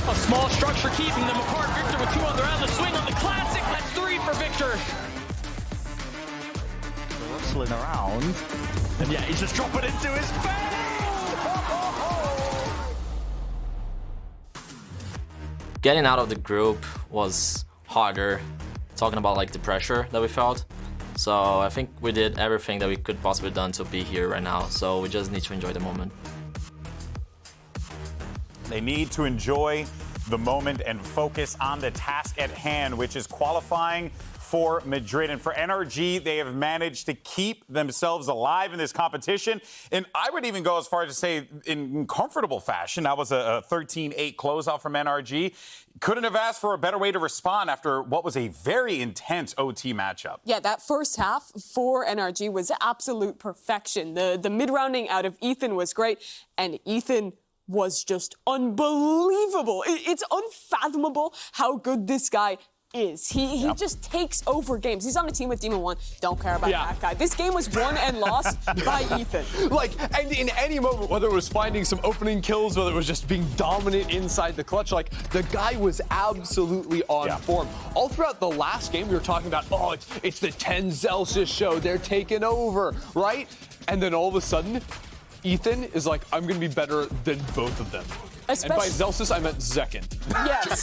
A small structure keeping them apart. Victor with 2 on the round. The swing on the classic. That's 3 for Victor. Rustling around. And yeah, he's just dropping into his face. Getting out of the group was harder, talking about like the pressure that we felt. So I think we did everything that we could possibly done to be here right now. So we just need to enjoy the moment. They need to enjoy the moment and focus on the task at hand, which is qualifying for Madrid. And for NRG, they have managed to keep themselves alive in this competition. And I would even go as far as to say in comfortable fashion. That was a 13-8 closeout from NRG. Couldn't have asked for a better way to respond after what was a very intense OT matchup. Yeah, that first half for NRG was absolute perfection. The mid-rounding out of Ethan was great, and Ethan was just unbelievable. It's unfathomable how good this guy is. He just takes over games. He's on a team with Demon One. Don't care about that guy. This game was won and lost by Ethan. Like, and in any moment, whether it was finding some opening kills, whether it was just being dominant inside the clutch, like, the guy was absolutely on form. All throughout the last game, we were talking about, oh, it's the 10 Zellsis show. They're taking over, right? And then all of a sudden, Ethan is like, I'm going to be better than both of them. And by Zellsis, I meant Zekin. Yes.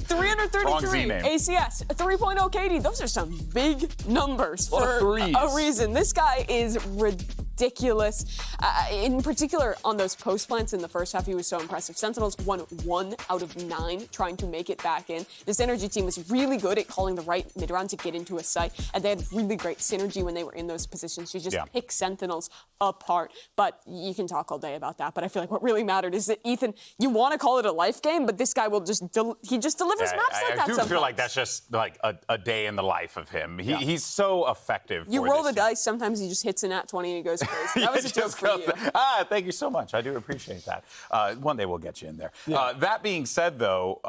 333 ACS, 3.0 KD. Those are some big numbers for a reason. This guy is ridiculous. In particular, on those post plants in the first half, he was so impressive. Sentinels won 1 out of 9 trying to make it back in. This NRG team was really good at calling the right mid-round to get into a site, and they had really great synergy when they were in those positions to just pick Sentinels apart. But you can talk all day about that, but I feel like what really mattered is that Ethan, you want to call it a life game, but this guy will just, he just delivers maps like that I do sometimes. feel like that's just like a day in the life of him. He's so effective. You roll the dice, sometimes he just hits a nat 20 and he goes crazy. That was a joke for you. Thank you so much. I do appreciate that. One day we'll get you in there. That being said, though,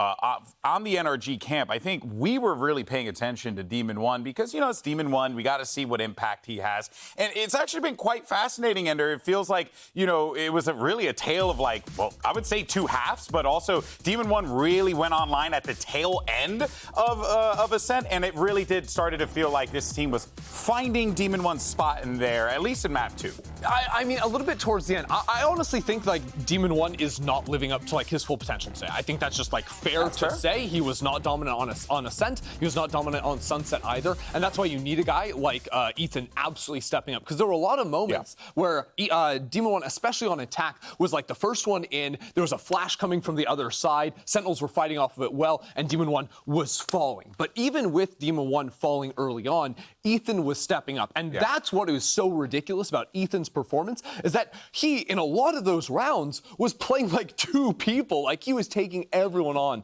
on the NRG camp, I think we were really paying attention to Demon One because, you know, it's Demon One. We got to see what impact he has. And it's actually been quite fascinating, Ender. It feels like, you know, it was really a tale of like, well, I would say 2 halves, but also Demon One really went online at the tail end of Ascent, and it really started to feel like this team was finding Demon One's spot in there, at least in map 2. I mean, a little bit towards the end. I honestly think, like, Demon One is not living up to, like, his full potential today. I think that's just, like, fair to say. He was not dominant on Ascent. He was not dominant on Sunset either. And that's why you need a guy like Ethan absolutely stepping up. Because there were a lot of moments where Demon One, especially on attack, was, like, the first one in. There was a flash coming from the other side. Sentinels were fighting off of it well, and Demon One was falling. But even with Demon One falling early on, Ethan was stepping up. And that's what is so ridiculous about Ethan's performance, is that he, in a lot of those rounds, was playing like 2 people. Like, he was taking everyone on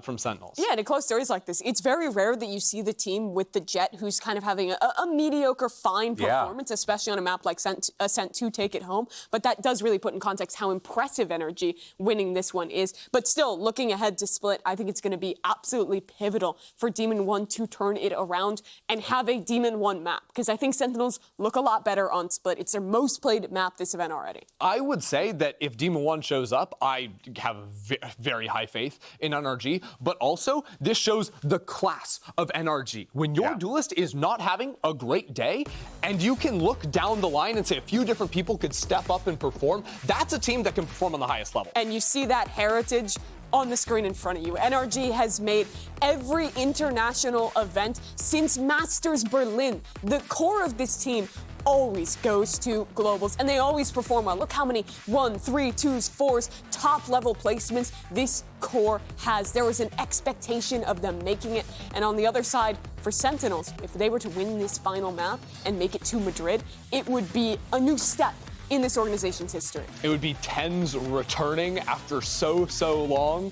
from Sentinels. Yeah, and in close stories like this, it's very rare that you see the team with the Jet who's kind of having a mediocre, fine performance, especially on a map like Ascent to take it home. But that does really put in context how impressive NRG winning this one is. But still, looking ahead to Split, I think it's going to be absolutely pivotal for Demon One to turn it around and have a Demon One map. Because I think Sentinels look a lot better on Split. It's their most played map this event already. I would say that if Demon One shows up, I have very high faith in NRG, but also this shows the class of NRG. When your duelist is not having a great day, and you can look down the line and say a few different people could step up and perform, that's a team that can perform on the highest level. And you see that heritage on the screen in front of you. NRG has made every international event since Masters Berlin. The core of this team always goes to globals, and they always perform well. Look how many 1, 3, 2s, 4s, top level placements this core has. There was an expectation of them making it, and on the other side, for Sentinels, if they were to win this final map and make it to Madrid, it would be a new step in this organization's history. It would be TENS returning after so long,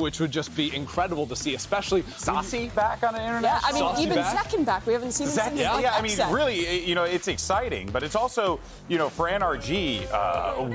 which would just be incredible to see, especially Saucy back on an international. Yeah, I mean, even Zekin back. We haven't seen him since I mean, really, you know, it's exciting, but it's also, you know, for NRG,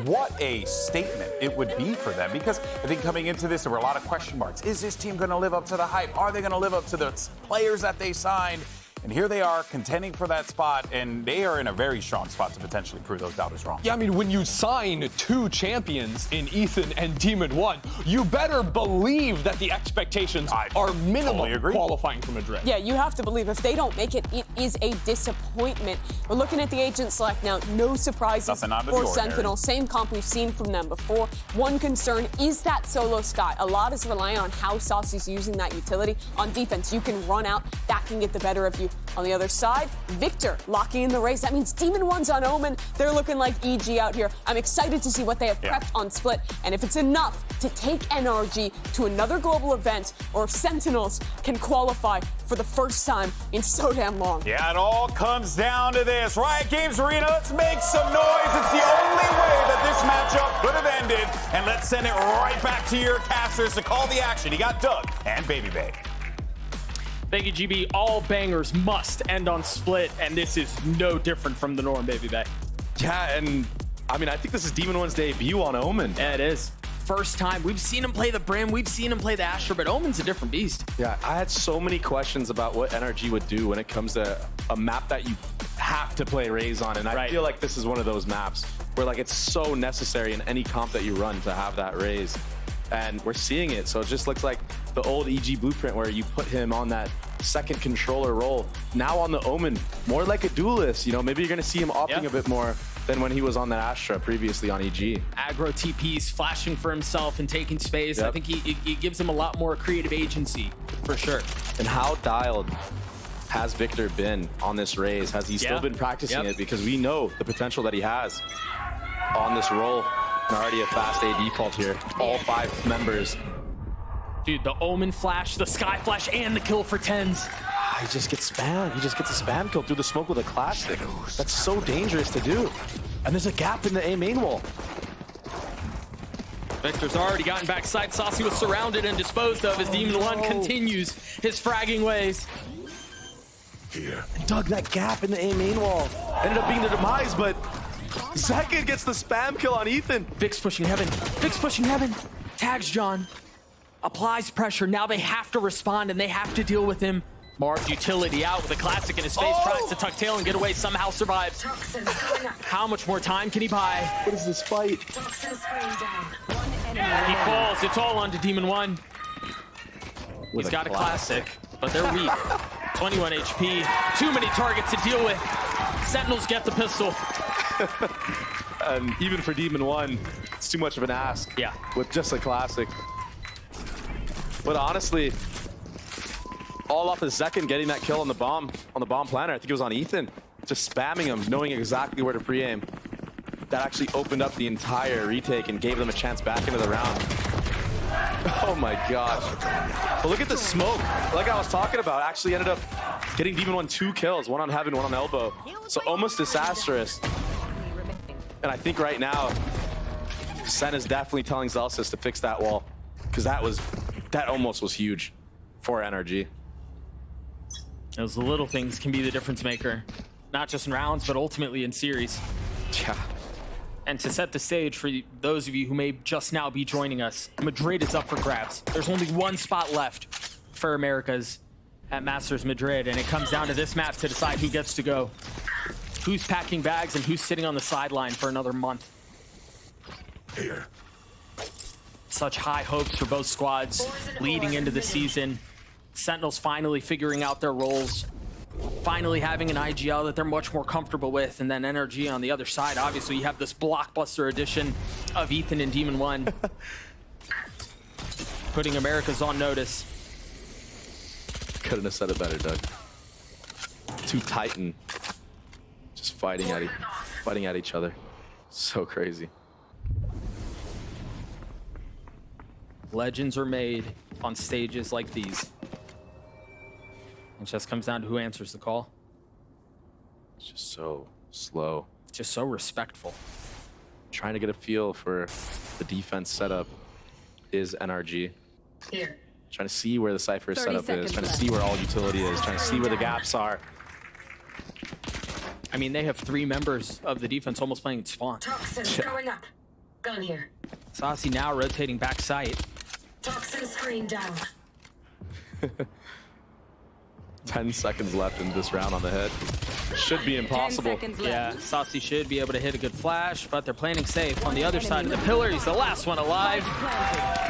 what a statement it would be for them, because I think coming into this, there were a lot of question marks. Is this team going to live up to the hype? Are they going to live up to the players that they signed? And And here they are contending for that spot, and they are in a very strong spot to potentially prove those doubters wrong. Yeah, I mean, when you sign 2 champions in Ethan and Demon One, you better believe that the expectations are minimum qualifying for Madrid. Yeah, you have to believe if they don't make it, it is a disappointment. We're looking at the agent select now. No surprises for Sentinels. Same comp we've seen from them before. One concern is that solo Sky. A lot is relying on how Saucy's using that utility. On defense, you can run out. That can get the better of you. On the other side, Victor locking in the race. That means Demon One's on Omen. They're looking like EG out here. I'm excited to see what they have prepped on Split. And if it's enough to take NRG to another global event, or if Sentinels can qualify for the first time in so damn long. Yeah, it all comes down to this. Riot Games Arena, let's make some noise. It's the only way that this matchup could have ended. And let's send it right back to your casters to call the action. You got Doug and Baby Bay. Thank you, GB. All bangers must end on Split, and this is no different from the norm, Baby Bay. Yeah, and I mean, I think this is Demon One's debut on Omen. Yeah, it is. First time. We've seen him play the Brim, we've seen him play the Astra, but Omen's a different beast. Yeah, I had so many questions about what NRG would do when it comes to a map that you have to play Raze on, and I feel like this is one of those maps where like it's so necessary in any comp that you run to have that Raze. And we're seeing it, so it just looks like the old EG blueprint where you put him on that second controller role. Now on the Omen, more like a duelist. You know, maybe you're gonna see him opting a bit more than when he was on the Astra previously on EG. Aggro TPs, flashing for himself and taking space. I think he gives him a lot more creative agency, for sure. And how dialed has Victor been on this Raze? Has he still been practicing it? Because we know the potential that he has on this role. And already a fast A default here. All 5 members. Dude, the Omen flash, the Sky flash, and the kill for 10s. He just gets spammed. He just gets a spam kill through the smoke with a classic. That's so dangerous to do. And there's a gap in the A main wall. Victor's already gotten backside. Saucy was surrounded and disposed of as Demon One continues his fragging ways. And Doug, that gap in the A main wall ended up being the demise, but Second gets the spam kill on Ethan. Vic's pushing heaven. Vic's pushing heaven. Tags John. Applies pressure. Now they have to respond and they have to deal with him. Marv's utility out with a classic in his face. Tries to tuck tail and get away. Somehow survives. How much more time can he buy? What is this fight? He falls. It's all onto Demon One. He's got a classic, but they're weak. 21 HP. Too many targets to deal with. Sentinels get the pistol. And even for Demon One, it's too much of an ask. Yeah. With just a classic. But honestly, all off of Zekin getting that kill on the bomb planner. I think it was on Ethan. Just spamming him, knowing exactly where to pre-aim. That actually opened up the entire retake and gave them a chance back into the round. Oh my gosh. But look at the smoke. Like I was talking about, actually ended up getting Demon One 2 kills. One on Heaven, one on Elbow. So almost disastrous. And I think right now, Sen is definitely telling Zellsis to fix that wall. Because that almost was huge for NRG. Those little things can be the difference maker. Not just in rounds, but ultimately in series. Yeah. And to set the stage for those of you who may just now be joining us, Madrid is up for grabs. There's only one spot left for Americas at Masters Madrid, and it comes down to this map to decide who gets to go. Who's packing bags and who's sitting on the sideline for another month. Here. Such high hopes for both squads leading into the season. Sentinels finally figuring out their roles. Finally having an IGL that they're much more comfortable with, and then NRG on the other side. Obviously, you have this blockbuster edition of Ethan and Demon One. Putting Americas on notice. Couldn't have said it better, Doug. Two Titan. Just fighting at each other. So crazy. Legends are made on stages like these. It just comes down to who answers the call. It's just so slow. Just so respectful. Trying to get a feel for the defense setup is NRG. Here. Trying to see where the Cypher setup is. Trying to see where all utility is. Trying to see where the gaps are. I mean, they have 3 members of the defense almost playing spawn. Toxins throwing up. Gun here. Saucy now rotating back sight. Toxin screen down. 10 seconds left in this round on the hit. Should be impossible. 10 seconds Yeah, left. Saucy should be able to hit a good flash, but they're planning safe. On the other side of the pillar, he's the last one alive.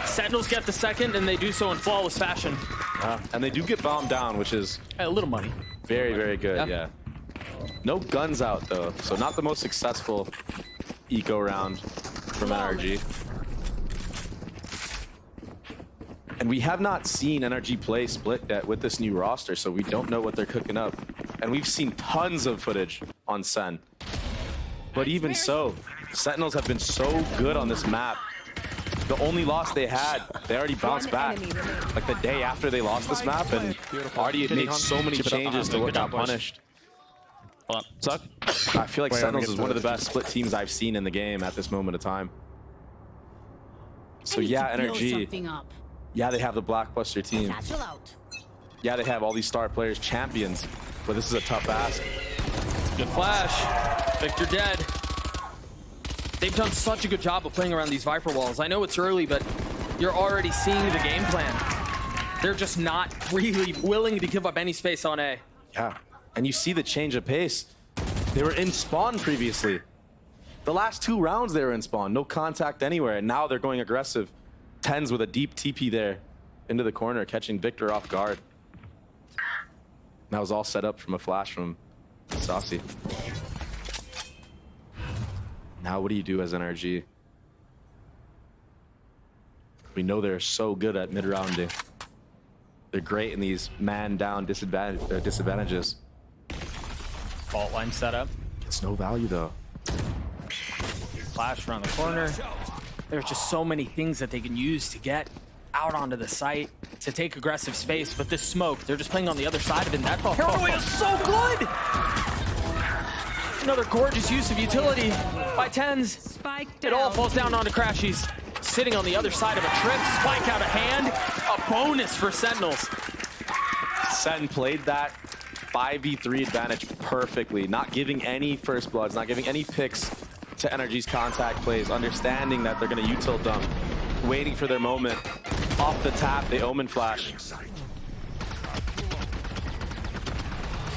Sentinels get the second, and they do so in flawless fashion. And they do get bombed down, which is A little money. very, very good, Yeah. yeah. No guns out, though, so not the most successful eco round from NRG. And we have not seen NRG play split yet with this new roster, so we don't know what they're cooking up. And we've seen tons of footage on Sen. But even so, Sentinels have been so good on this map. The only loss they had, they already bounced back. Like the day after they lost this map, and already made so many changes to what got punished. Hold up. Suck. I feel like Sentinels is one of the best split teams I've seen in the game at this moment of time. So yeah, NRG. Yeah, they have the blockbuster team. Yeah, they have all these star players, champions, but this is a tough ask. Good flash. Victor dead. They've done such a good job of playing around these Viper walls. I know it's early, but you're already seeing the game plan. They're just not really willing to give up any space on A. Yeah, and you see the change of pace. They were in spawn previously. The last 2 rounds they were in spawn, no contact anywhere, and now they're going aggressive. Tens with a deep TP there into the corner, catching Victor off guard. That was all set up from a flash from Saucy. Now what do you do as NRG? We know they're so good at mid-rounding. They're great in these man-down disadvantages. Fault line setup. It's no value though. Flash around the corner. There's just so many things that they can use to get out onto the site, to take aggressive space, but this smoke, they're just playing on the other side of it, and that paranoia is so good! Another gorgeous use of utility by Tens. It all falls down onto Crashies. Sitting on the other side of a trip, spike out of hand, a bonus for Sentinels. Sen played that 5v3 advantage perfectly, not giving any first bloods, not giving any picks to NRG's contact plays, understanding that they're going to util dump, waiting for their moment. Off the tap, they omen flash.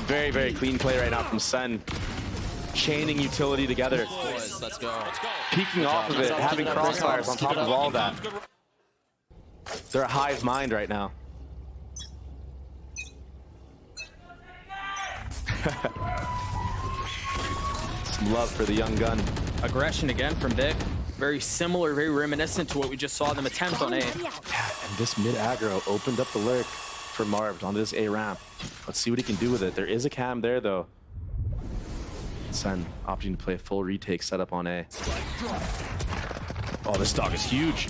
Very, very clean play right now from Sen. Chaining utility together. Boys, let's go. Peeking off of it, having crossfires on top of all that. They're a hive mind right now. Some love for the young gun. Aggression again from Vic. Very similar, very reminiscent to what we just saw them attempt on A. And this mid aggro opened up the lurk for Marv onto this A ramp. Let's see what he can do with it. There is a cam there though. Sen opting to play a full retake setup on A. Oh, this dog is huge.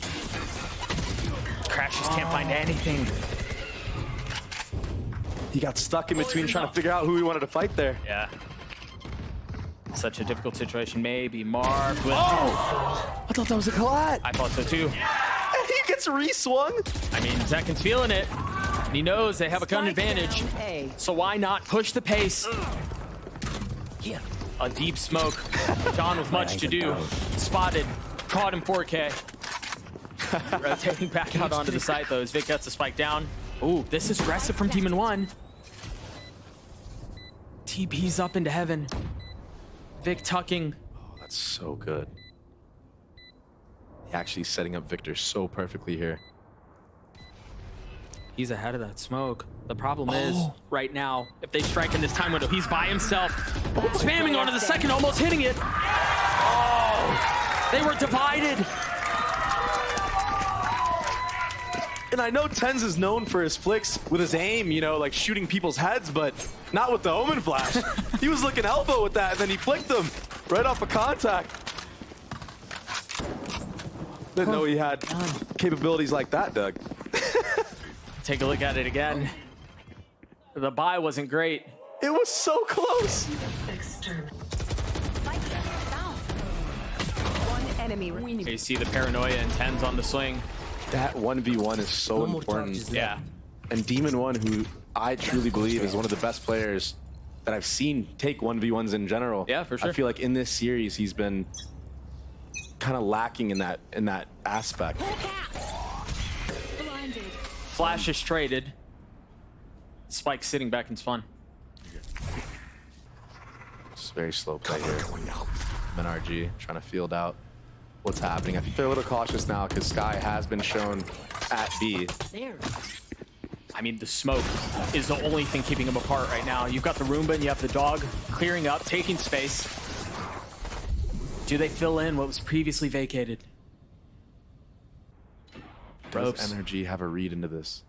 Crashes can't find anything. He got stuck in between trying to figure out who he wanted to fight there. Yeah. Such a difficult situation. Maybe Marv with... Oh! I thought that was a collat. I thought so too. He gets re-swung. I mean, Zekin's feeling it. And he knows they have a gun advantage. So why not push the pace? A deep smoke. John with much to do. Spotted. Caught him 4K. Rotating back out onto the site though as Vic gets the spike down. Ooh, this is aggressive from Demon 1. TP's up into heaven. Vic tucking. Oh, that's so good. He actually setting up Victor so perfectly here. He's ahead of that smoke. The problem is, right now, if they strike in this time window, he's by himself. Spamming onto the second, almost hitting it. Oh, they were divided. And I know Tens is known for his flicks with his aim, you know, like shooting people's heads, but not with the Omen Flash. He was looking elbow with that, and then he flicked them right off of contact. Didn't know he had capabilities like that, Doug. Take a look at it again. The buy wasn't great. It was so close. You see the paranoia and Tens on the swing. That 1v1 is so important. Yeah. And Demon 1, who I truly believe is one of the best players that I've seen take 1v1s in general. Yeah, for sure. I feel like in this series he's been kind of lacking in that aspect. Flash is traded. Spike sitting back in spawn. Just very slow play here. NRG trying to field out what's happening. I think they're a little cautious now because Sky has been shown at B. There. I mean, the smoke is the only thing keeping them apart right now. You've got the Roomba and you have the dog clearing up, taking space. Do they fill in what was previously vacated? Does NRG have a read into this?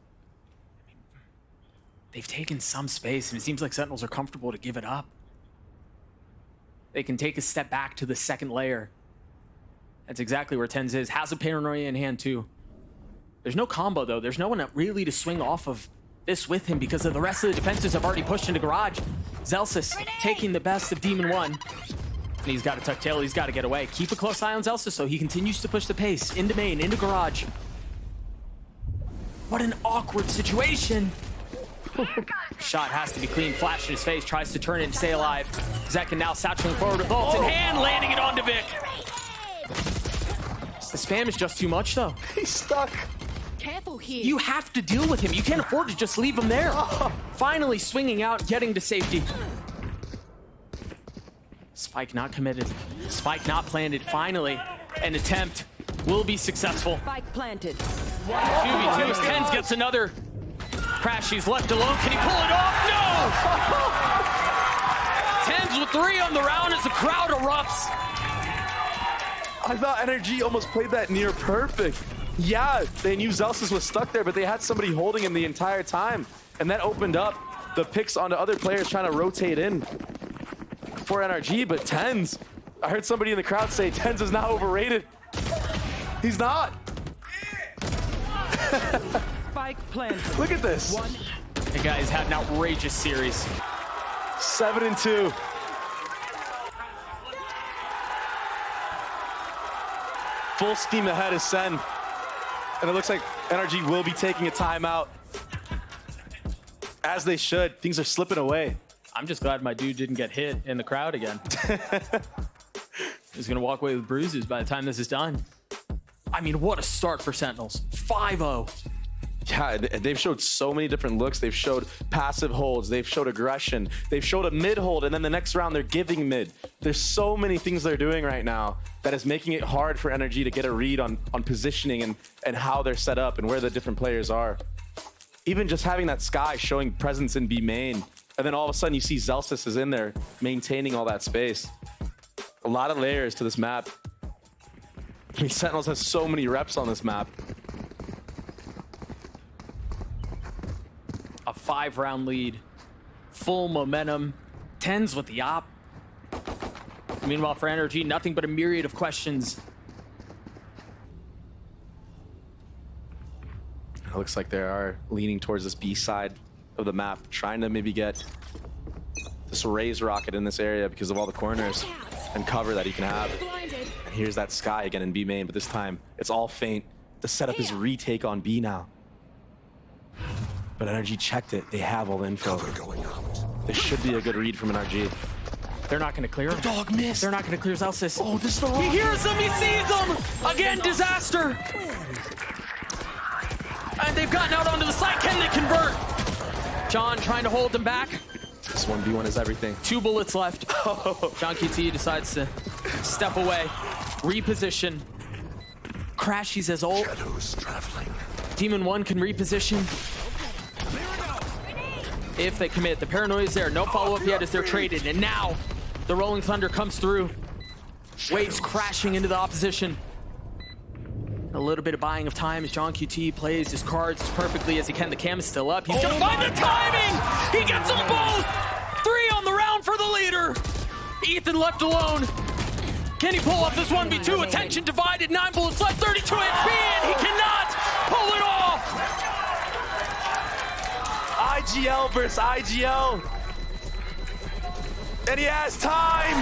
They've taken some space, and it seems like Sentinels are comfortable to give it up. They can take a step back to the second layer. That's exactly where Tens is. Has a paranoia in hand, too. There's no combo, though. There's no one really to swing off of this with him because of the rest of the defenses have already pushed into garage. Zellsis taking the best of Demon 1. And he's got to tuck tail. He's got to get away. Keep a close eye on Zellsis, so he continues to push the pace into main, into garage. What an awkward situation. Shot has to be clean. Flash in his face. Tries to turn it and stay alive. Zekin now satcheling forward with ult in hand, landing it onto Vic. The spam is just too much, though. He's stuck. Careful here. You have to deal with him. You can't afford to just leave him there. Finally swinging out, getting to safety. Spike not committed. Spike not planted. Finally, an attempt will be successful. Spike planted. 2v2. Tens gets another crash. He's left alone. Can he pull it off? No! Tens with 3 on the round as the crowd erupts. I thought NRG almost played that near perfect. Yeah, they knew Zellsis was stuck there, but they had somebody holding him the entire time. And that opened up the picks onto other players trying to rotate in for NRG, but Tens, I heard somebody in the crowd say Tens is now overrated. He's not. Spike planted. Look at this. The guy's had an outrageous series. 7-2. Full steam ahead is Sen. And it looks like NRG will be taking a timeout. As they should. Things are slipping away. I'm just glad my dude didn't get hit in the crowd again. He's gonna walk away with bruises by the time this is done. I mean, what a start for Sentinels. 5-0. Yeah, they've showed so many different looks. They've showed passive holds. They've showed aggression. They've showed a mid hold, and then the next round they're giving mid. There's so many things they're doing right now that is making it hard for NRG to get a read on positioning and how they're set up and where the different players are. Even just having that Sky showing presence in B main, and then all of a sudden you see Zellsis is in there maintaining all that space. A lot of layers to this map. I mean, Sentinels has so many reps on this map. A 5-round lead. Full momentum. Tens with the op. Meanwhile, for NRG, nothing but a myriad of questions. It looks like they are leaning towards this B side of the map, trying to maybe get this Raze rocket in this area because of all the corners and cover that he can have. And here's that Sky again in B main, but this time it's all feint. The setup is retake on B now. But NRG checked it. They have all the info. This should be a good read from NRG. They're not going to clear him. Dog missed. They're not going to clear Zellsis. Oh, this is the He hears him. He sees him. Again, disaster. And they've gotten out onto the side. Can they convert? John trying to hold them back. This 1v1 is everything. 2 bullets left. John QT decides to step away. Reposition. Crash, he says ult. Demon 1 can reposition. If they commit, the paranoia is there. No follow-up yet as they're traded. And now the Rolling Thunder comes through. Waves crashing into the opposition. A little bit of buying of time as John QT plays his cards as perfectly as he can. The cam is still up. He's gonna find the timing! He gets them both! 3 on the round for the leader! Ethan left alone. Can he pull off this 1v2? Attention divided, 9 bullets left, 32 HP, and he cannot pull it off! IGL versus IGL. And he has time!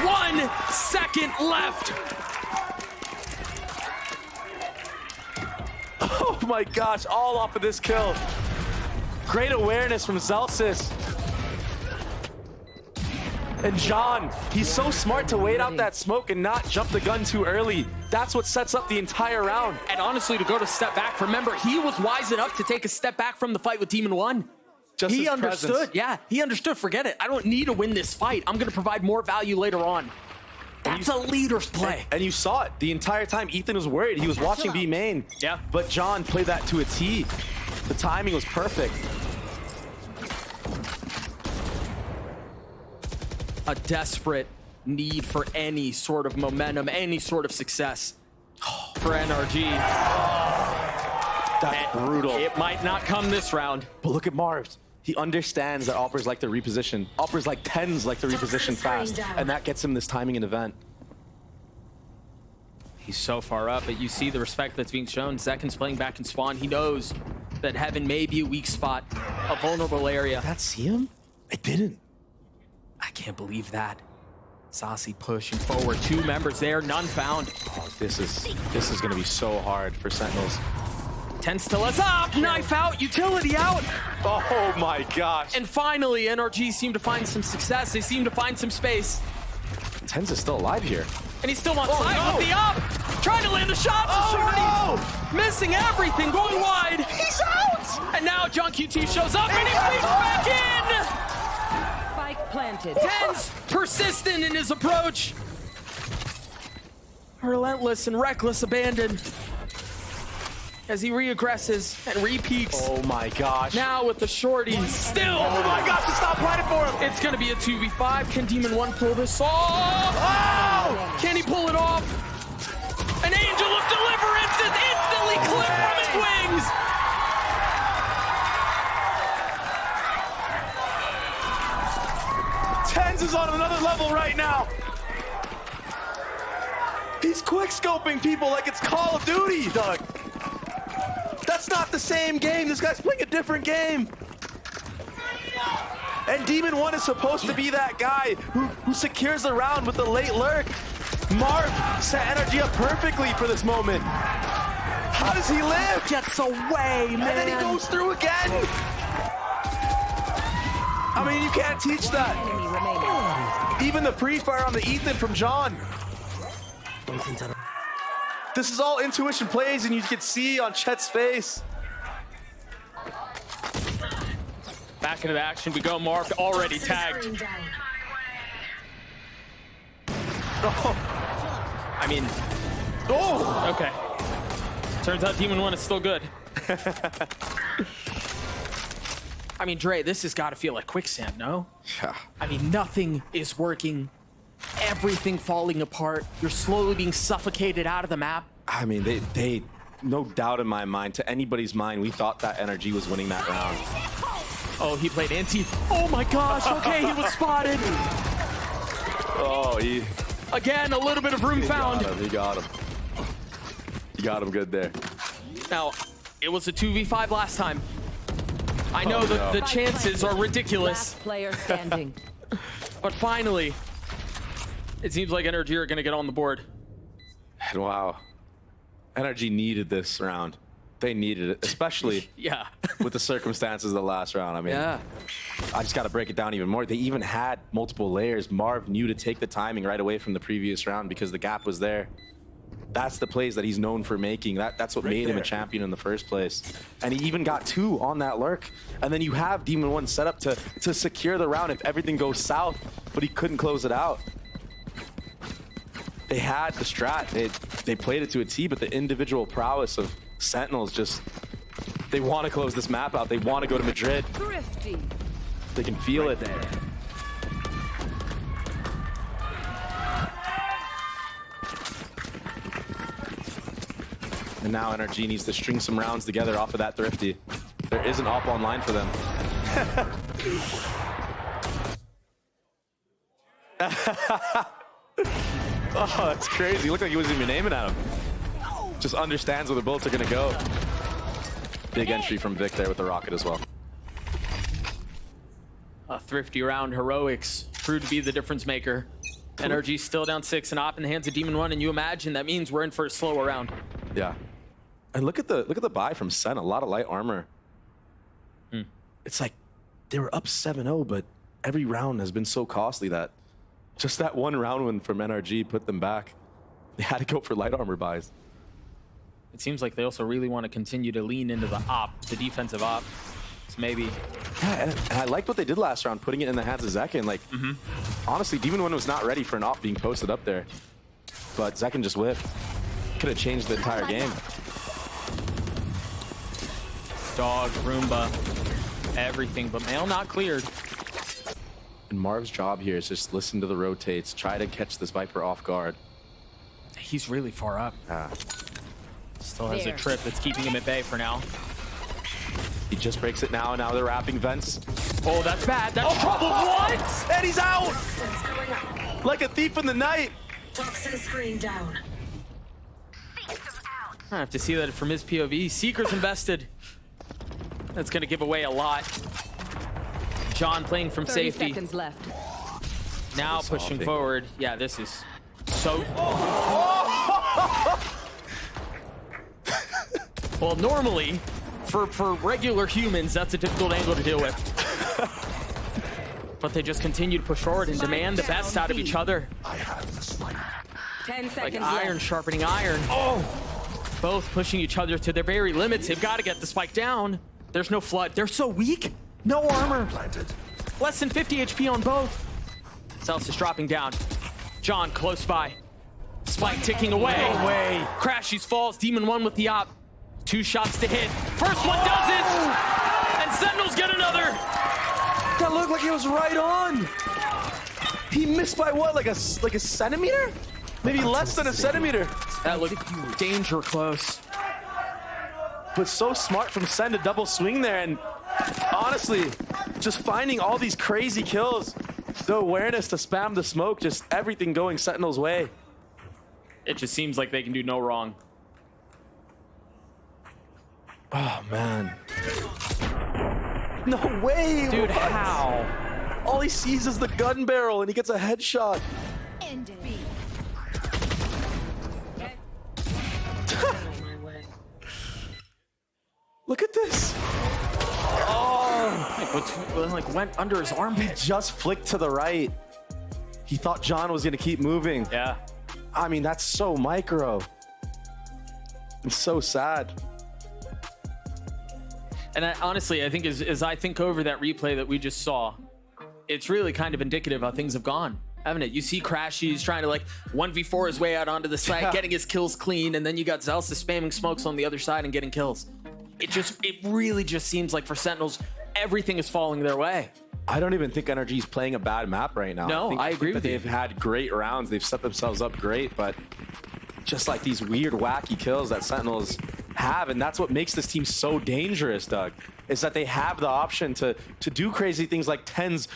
1 second left. Oh my gosh, all off of this kill. Great awareness from Zellsis. And John, he's so smart to wait out that smoke and not jump the gun too early. That's what sets up the entire round. And honestly, to go to step back, remember, he was wise enough to take a step back from the fight with Demon 1. Just he his understood. presence. Yeah, he understood. Forget it. I don't need to win this fight. I'm going to provide more value later on. That's a leader's play. And you saw it the entire time. Ethan was worried. He was watching B main. Yeah. But John played that to a T. The timing was perfect. A desperate need for any sort of momentum, any sort of success for NRG. That's brutal. It might not come this round. But look at Marv. He understands that Oppers like to reposition. Oppers like 10s like to reposition fast. And that gets him this timing and event. He's so far up, but you see the respect that's being shown. Zekin's playing back in spawn. He knows that Heaven may be a weak spot, a vulnerable area. Did that see him? I didn't. I can't believe that. Saucy pushing forward. 2 members there, none found. Oh, this is gonna be so hard for Sentinels. 10 still is up, knife out, utility out. Oh my gosh. And finally, NRG seem to find some success. They seem to find some space. 10s is still alive here. And he still wants live with the up. Trying to land the shots. Missing everything, going wide. He's out. And now John QT shows up and he peeks back in. Spike planted. 10's persistent in his approach. Relentless and reckless abandon. As he re-aggresses and re-peaks. Oh my gosh. Now with the shorty. Still. Oh my gosh, it's not planted for him. It's going to be a 2v5. Can Demon 1 pull this off? Oh! Can he pull it off? An angel of deliverance is instantly clipped from his wings. Tens is on another level right now. He's quick scoping people like it's Call of Duty, Doug. That's not the same game. This guy's playing a different game. And Demon 1 is supposed to be that guy who secures the round with the late lurk. Marv set NRG up perfectly for this moment. How does he live? Gets away, man. And then he goes through again. I mean, you can't teach that. Enemy remaining. Even the pre-fire on the Ethan from John. This is all intuition plays, and you can see on Chet's face. Back into the action we go. Marv already tagged. I mean, Oh! okay. Turns out Demon 1 is still good. I mean, Dre, this has got to feel like quicksand, no? Yeah. I mean, nothing is working. Everything falling apart. You're slowly being suffocated out of the map. I mean, they no doubt in my mind, to anybody's mind, we thought that NRG was winning that round. Oh, he played anti. Oh my gosh, okay, he was spotted. Oh, he Again, a little bit of room found. He got him. He got him good there. Now, it was a 2v5 last time. I know that the chances are ridiculous, Last player standing. but finally, it seems like NRG are gonna get on the board. And wow. NRG needed this round. They needed it, especially Yeah. with the circumstances of the last round. I mean, Yeah. I just got to break it down even more. They even had multiple layers. Marv knew to take the timing right away from the previous round because the gap was there. That's the plays that he's known for making. That's what made him a champion in the first place. And he even got 2 on that lurk. And then you have Demon 1 set up to secure the round if everything goes south, but he couldn't close it out. They had the strat. They played it to a T, but the individual prowess of Sentinels just, they want to close this map out. They want to go to Madrid. Thrifty. They can feel it. And now NRG needs to string some rounds together off of that Thrifty. There is an op online for them. Oh, that's crazy. Looked like he wasn't even aiming at him. Just understands where the bullets are going to go. Big entry from Vic there with the rocket as well. A thrifty round, heroics proved to be the difference maker. NRG still down 6 and op in the hands of Demon 1, and you imagine that means we're in for a slower round. Yeah. And look at the buy from Sen. A lot of light armor. It's like they were up 7-0, but every round has been so costly that just that one round win from NRG put them back. They had to go for light armor buys. It seems like they also really want to continue to lean into the op, the defensive op. maybe. Yeah, and I liked what they did last round, putting it in the hands of Zekin. Like, honestly, Demon One was not ready for an op being posted up there. But Zekin just whiffed. Could have changed the entire game. Dog, Roomba, everything, but mail not cleared. And Marv's job here is just listen to the rotates, try to catch this Viper off guard. He's really far up. Ah. Still has a trip that's keeping him at bay for now. He just breaks it now, and now they're wrapping vents. Oh, that's bad. That's trouble. What? And he's out! Like a thief in the night. Toxin screen down. I have to see that from his POV. Seeker's invested. That's going to give away a lot. John playing from 30 safety. seconds left. Now pushing forward. Yeah, this is so... Well, normally, for regular humans, that's a difficult angle to deal with. But they just continue to push forward and demand the best out of each other. 10 seconds Like left. iron sharpening iron. Oh! Both pushing each other to their very limits. They've got to get the spike down. There's no flood. They're so weak. No armor. Less than 50 HP on both. Zellsis dropping down. John close by. Spike ticking away. No way. Crashies falls. Demon One with the op. 2 shots to hit. First one does it. And Sentinels get another. That looked like he was right on. He missed by what, like a centimeter? Maybe less than a centimeter. That looked danger close. But so smart from Sen to double swing there, and honestly, just finding all these crazy kills. The awareness to spam the smoke, just everything going Sentinel's way. It just seems like they can do no wrong. Oh, man. No way! Dude, what? how? All he sees is the gun barrel, and he gets a headshot. Look at this. Oh, like went under his armpit. He just flicked to the right. He thought John was gonna keep moving. Yeah. I mean, that's so micro. It's so sad. And honestly, I think as I think over that replay that we just saw, it's really kind of indicative of how things have gone, haven't it? You see Crashies trying to like 1v4 his way out onto the site, getting his kills clean, and then you got Zellsis spamming smokes on the other side and getting kills. It really just seems like for Sentinels, everything is falling their way. I don't even think NRG is playing a bad map right now. No, I agree with you. They've had great rounds. They've set themselves up great, but just like these weird, wacky kills that Sentinels have, and that's what makes this team so dangerous, Doug, is that they have the option to do crazy things like Tens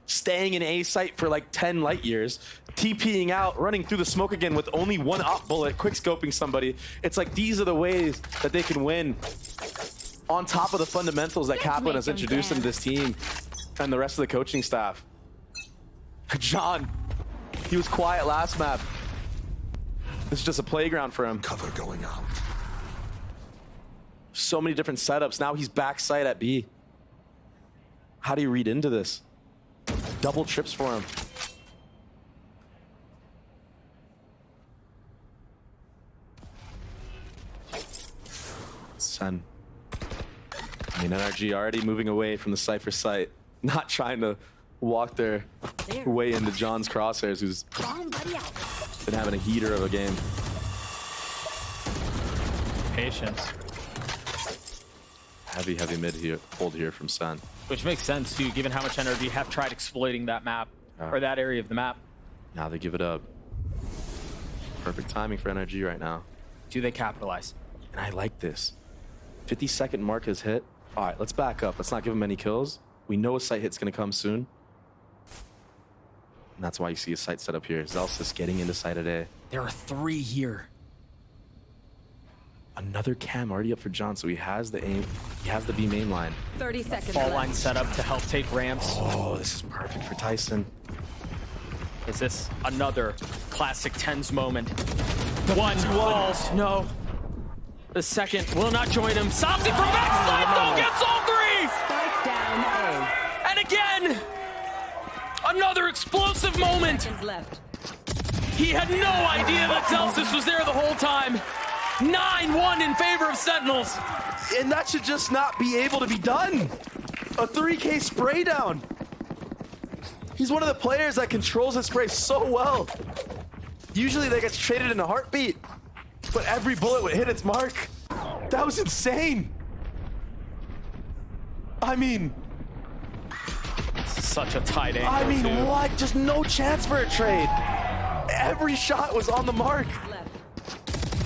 staying in A site for like 10 light years, TPing out, running through the smoke again with only 1 op bullet, quick scoping somebody. It's like these are the ways that they can win on top of the fundamentals that Kaplan has introduced into this team and the rest of the coaching staff. John, he was quiet last map. This is just a playground for him. Cover going out. So many different setups. Now he's backside at B. How do you read into this? Double trips for him. Sen. I mean, NRG already moving away from the Cypher site. Not trying to walk their way into John's crosshairs, who's been having a heater of a game. Patience. Heavy mid here, hold here from Sen. Which makes sense too, given how much NRG have tried exploiting that map, or that area of the map. Now they give it up. Perfect timing for NRG right now. Do they capitalize? And I like this. 50-second mark is hit. All right, let's back up. Let's not give him any kills. We know a site hit's gonna come soon. And that's why you see a site set up here. Zellsis getting into site at A. There are 3 here. Another cam already up for John, so he has the aim. He has the B main line. 30 seconds Fall left. line set up to help take ramps. Oh, this is perfect for Tyson. Is this another classic Tens moment? One falls. No. The second will not join him. Zellsis from backside though gets all 3! Spike down A. And again, another explosive moment. Seconds left. He had no idea that Zellsis was there the whole time. 9-1 in favor of Sentinels. And that should just not be able to be done. A 3K spray down. He's one of the players that controls his spray so well. Usually that gets traded in a heartbeat, but every bullet would hit its mark. That was insane. I mean, Such a tight angle. Too. what? Just no chance for a trade. Every shot was on the mark.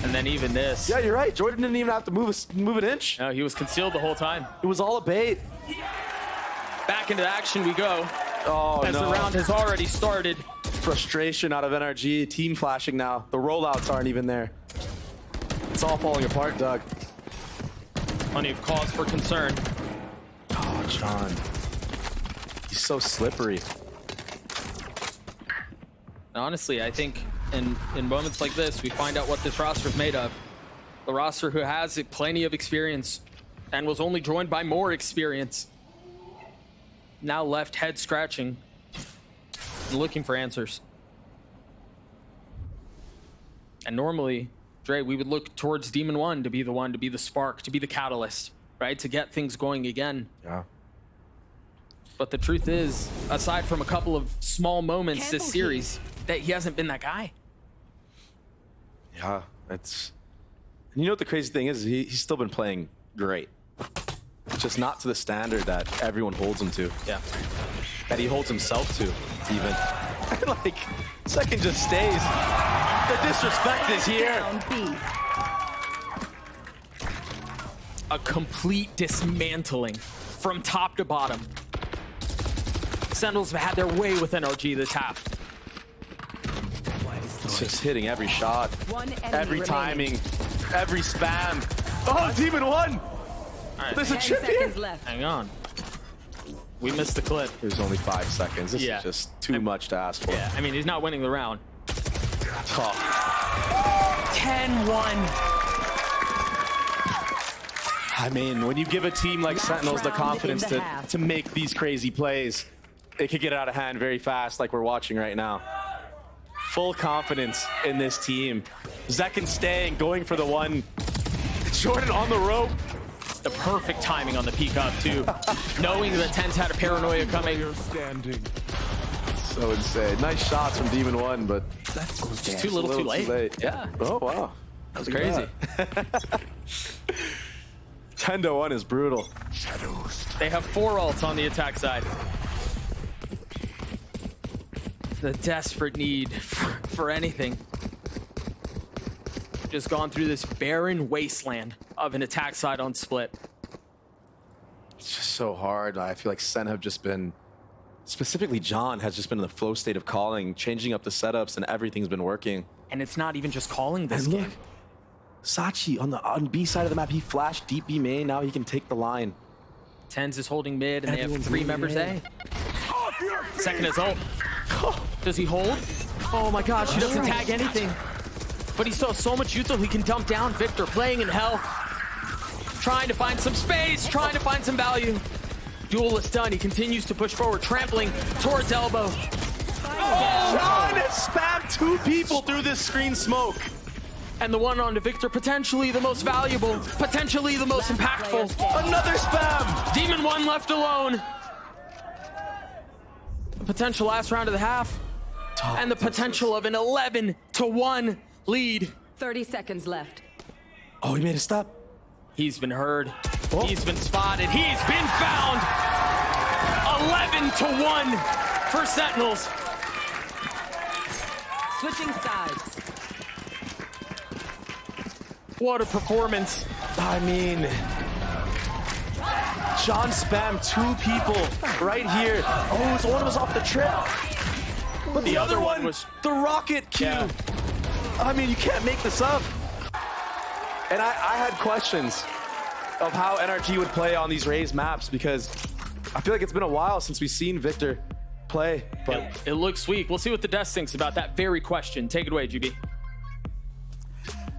And then even this. Yeah, you're right. Jordan didn't even have to move an inch. No, he was concealed the whole time. It was all a bait. Back into action we go. Oh, As the round has already started. Frustration out of NRG. Team flashing now. The rollouts aren't even there. It's all falling apart, Doug. Plenty of cause for concern. Oh, John. He's so slippery. And honestly, I think in moments like this, we find out what this roster is made of. The roster who has plenty of experience and was only joined by more experience. Now left head scratching and looking for answers. And normally, Dre, we would look towards Demon One to be the one, to be the spark, to be the catalyst, right? To get things going again. Yeah. But the truth is, aside from a couple of small moments this series, that he hasn't been that guy. Yeah, it's... And you know what the crazy thing is? He's still been playing great. Just not to the standard that everyone holds him to. Yeah. That he holds himself to, even. Like, second just stays. The disrespect is here. Down B. A complete dismantling from top to bottom. Sentinels have had their way with NRG this half. It's just hitting every shot, One enemy every remaining. timing, every spam. Oh, Demon One! There's a 10 chip here. seconds left. Hang on. We missed the clip. There's only 5 seconds. This Yeah. is just too much to ask for. Yeah, I mean, he's not winning the round. Oh. 10-1. I mean, when you give a team like Last Sentinels the round in confidence the half. to make these crazy plays, it could get out of hand very fast, like we're watching right now. Full confidence in this team. Zekin staying, going for the one. Jordan on the rope. The perfect timing on the peek up, too. Knowing that Tens had a paranoia coming. So insane. Nice shots from Demon One, but Just too little, too late. Yeah, Oh, wow. that was crazy. 10-1 is brutal. They have 4 ults on the attack side. The desperate need for anything. Just gone through this barren wasteland of an attack side on split. It's just so hard. I feel like Sen have just been, specifically John, has just been in the flow state of calling, changing up the setups, and everything's been working. And it's not even just calling this And look, game. Sachi on B side of the map, he flashed deep B main, now he can take the line. Tens is holding mid, and Everyone's they have 3 moving members in. A. Second is ult. Does he hold? Oh my gosh, he doesn't tag anything. But he still has so much util he can dump down. Victor playing in hell. Trying to find some space, trying to find some value. Duelist done, he continues to push forward, trampling towards elbow. John has spammed 2 people through this screen smoke. And the one on to Victor, potentially the most valuable, potentially the most impactful. Another spam. Demon One left alone. The potential last round of the half. And the potential of an 11-1 lead. 30 seconds left. Oh, he made a stop. He's been heard. Oh. He's been spotted. He's been found. 11-1 for Sentinels. Switching sides. What a performance. I mean, John spammed 2 people right here. Oh, so one was off the trip. But the other one was the rocket cue. Yeah. I mean, you can't make this up. And I had questions of how NRG would play on these Raze maps because I feel like it's been a while since we've seen Victor play. But It looks weak. We'll see what the desk thinks about that very question. Take it away, GB.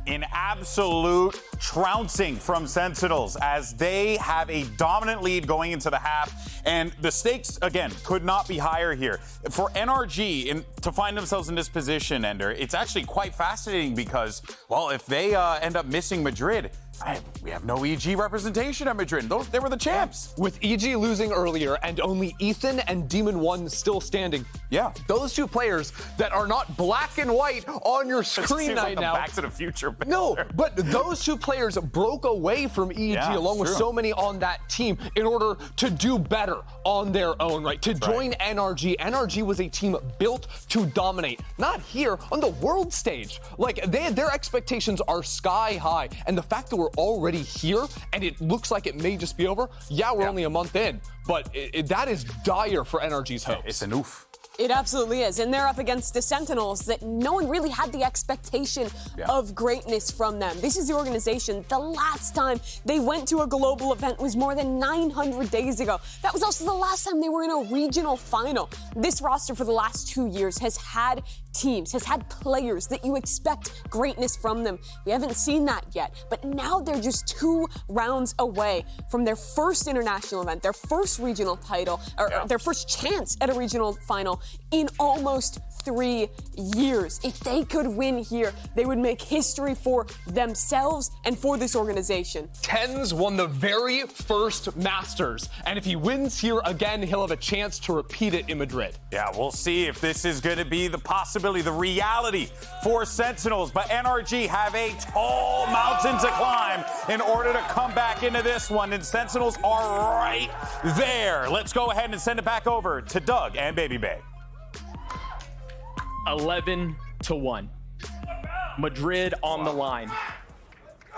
An absolute trouncing from Sentinels as they have a dominant lead going into the half. And the stakes, again, could not be higher here. For NRG to find themselves in this position, Ender, it's actually quite fascinating because, well, if they end up missing Madrid, we have no EG representation at Madrid. They were the champs. With EG losing earlier and only Ethan and Demon 1 still standing. Yeah. Those two players that are not black and white on your screen right like now. Back to the Future picture. No, but those two players broke away from EG along with so many on that team in order to do better on their own, right? To join NRG. NRG was a team built to dominate, not here on the world stage. Like their expectations are sky high, and the fact that we're already here and it looks like it may just be over. Yeah, we're only a month in, but that is dire for NRG's hopes. It's an oof. It absolutely is. And they're up against the Sentinels that no one really had the expectation of greatness from them. This is the organization. The last time they went to a global event was more than 900 days ago. That was also the last time they were in a regional final. This roster for the last 2 years has had teams, has had players that you expect greatness from them. We haven't seen that yet, but now they're just 2 rounds away from their first international event, their first regional title, or their first chance at a regional final in almost 3 years. If they could win here, they would make history for themselves and for this organization. Tens won the very first Masters, and if he wins here again, he'll have a chance to repeat it in Madrid. Yeah, we'll see if this is going to be the possibility, the reality for Sentinels. But NRG have a tall mountain to climb in order to come back into this one, and Sentinels are right there. Let's go ahead and send it back over to Doug and Baby Bay. 11-1. Madrid on the line.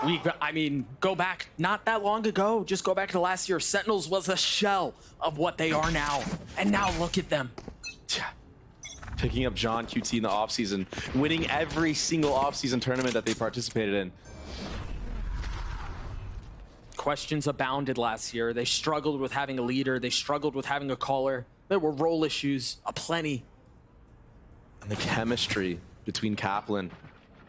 I mean, go back not that long ago. Just go back to last year. Sentinels was a shell of what they are now. And now look at them. Picking up John QT in the offseason, winning every single offseason tournament that they participated in. Questions abounded last year. They struggled with having a leader. They struggled with having a caller. There were role issues aplenty. And the chemistry between Kaplan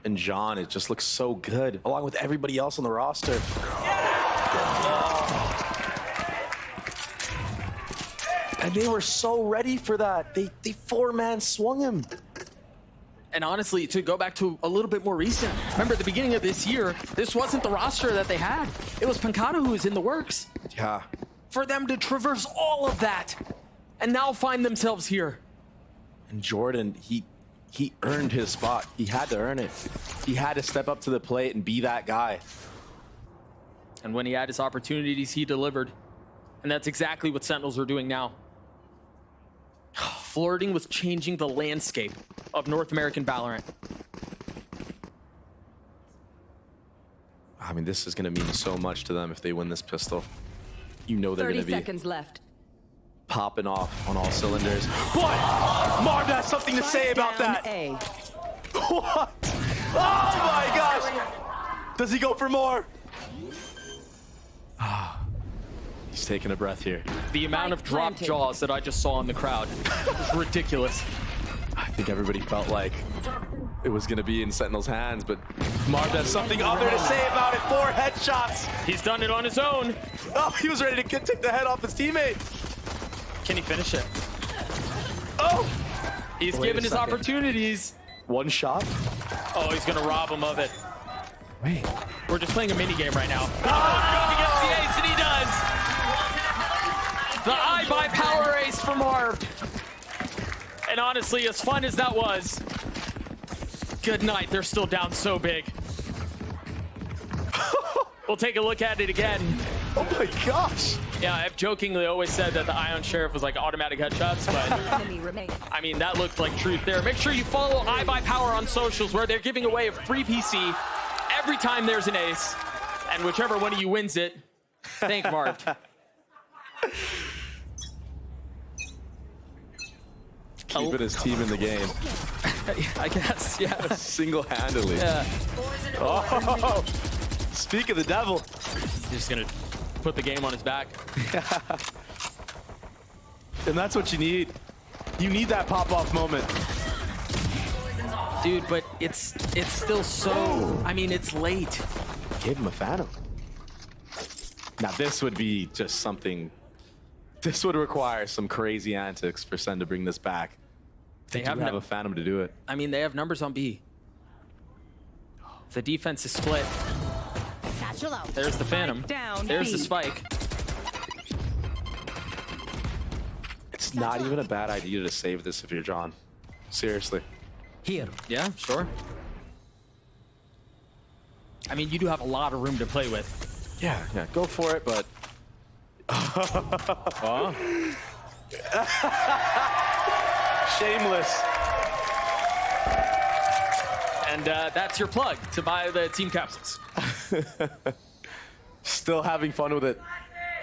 and John, it just looks so good, along with everybody else on the roster. And they were so ready for that. They 4-man swung him. And honestly, to go back to a little bit more recent, remember at the beginning of this year, this wasn't the roster that they had. It was Pancata who was in the works. Yeah. For them to traverse all of that and now find themselves here. And Jordan, he earned his spot. He had to earn it. He had to step up to the plate and be that guy. And when he had his opportunities, he delivered. And that's exactly what Sentinels are doing now. Flirting with changing the landscape of North American VALORANT. I mean, this is going to mean so much to them if they win this pistol. You know they're going to be 30 seconds left. popping off on all cylinders. What? Marv has something to say about that. A. What? Oh my gosh! Does he go for more? He's taking a breath here. The amount of dropped jaws that I just saw in the crowd was ridiculous. I think everybody felt like it was going to be in Sentinel's hands, but Marv has something other to say about it. 4 headshots. He's done it on his own. Oh, he was ready to take the head off his teammate. Can he finish it? Oh! He's Wait given a his second. opportunities. 1 shot? Oh, he's gonna rob him of it. Wait. We're just playing a mini game right now. Oh, he gets the ace, and he does. The iBUYPOWER ace for Marv. And honestly, as fun as that was, good night. They're still down so big. We'll take a look at it again. Oh my gosh! Yeah, I've jokingly always said that the Ion Sheriff was like automatic headshots, but Enemy remaining. I mean, that looked like truth there. Make sure you follow iBUYPOWER on socials, where they're giving away a free PC every time there's an ace. And whichever one of you wins it, thank Marv. Keeping his team in the game. I guess, yeah. Single-handedly. Yeah. Oh! Speak of the devil. He's just gonna put the game on his back. And that's what you need. You need that pop-off moment. Dude, but it's still so, I mean, it's late. Gave him a Phantom. Now this would be just something, this would require some crazy antics for Sen to bring this back. They do have have a Phantom to do it. I mean, they have numbers on B. The defense is split. Satchel out. There's the Phantom. Down There's the B. spike. It's not even a bad idea to save this if you're John. Seriously. Here. Yeah, sure. I mean, you do have a lot of room to play with. Yeah, go for it, but... Shameless. And that's your plug to buy the team capsules. Still having fun with it,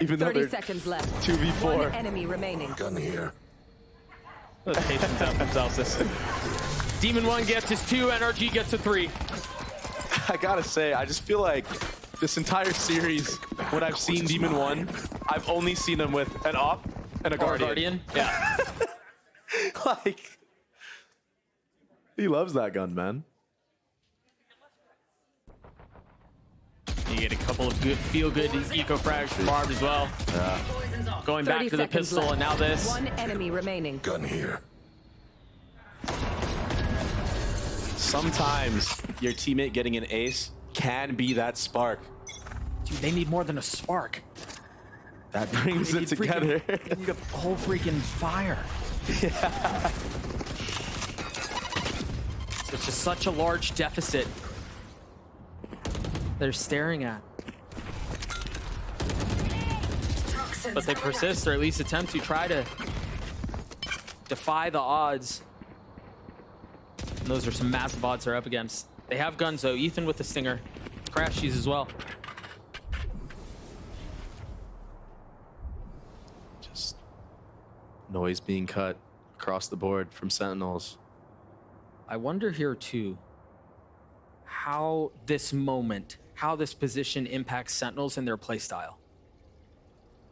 even though 30 they're seconds left. 2v4. One enemy remaining. Let's patience out from Zellsis. Demon 1 gets his 2, NRG gets a 3. I gotta say, I just feel like this entire series, when I've seen Demon 1, I've only seen him with an op and a Guardian. Yeah. Like, he loves that gun, man. You get a couple of good, feel-good eco-frags from Marv as well. Yeah. Going back 30 to the seconds pistol, left. and now this. One enemy remaining. Sometimes your teammate getting an ace can be that spark Dude, they need more than a spark. that brings They it need together. They need a whole freaking fire. Yeah. It's just such a large deficit they're staring at. But they persist, or at least attempt to try to defy the odds. And those are some massive odds they're up against. They have guns though. Ethan with the Stinger. Crashies as well. Just noise being cut across the board from Sentinels. I wonder here too, how this moment, how this position impacts Sentinels and their play style.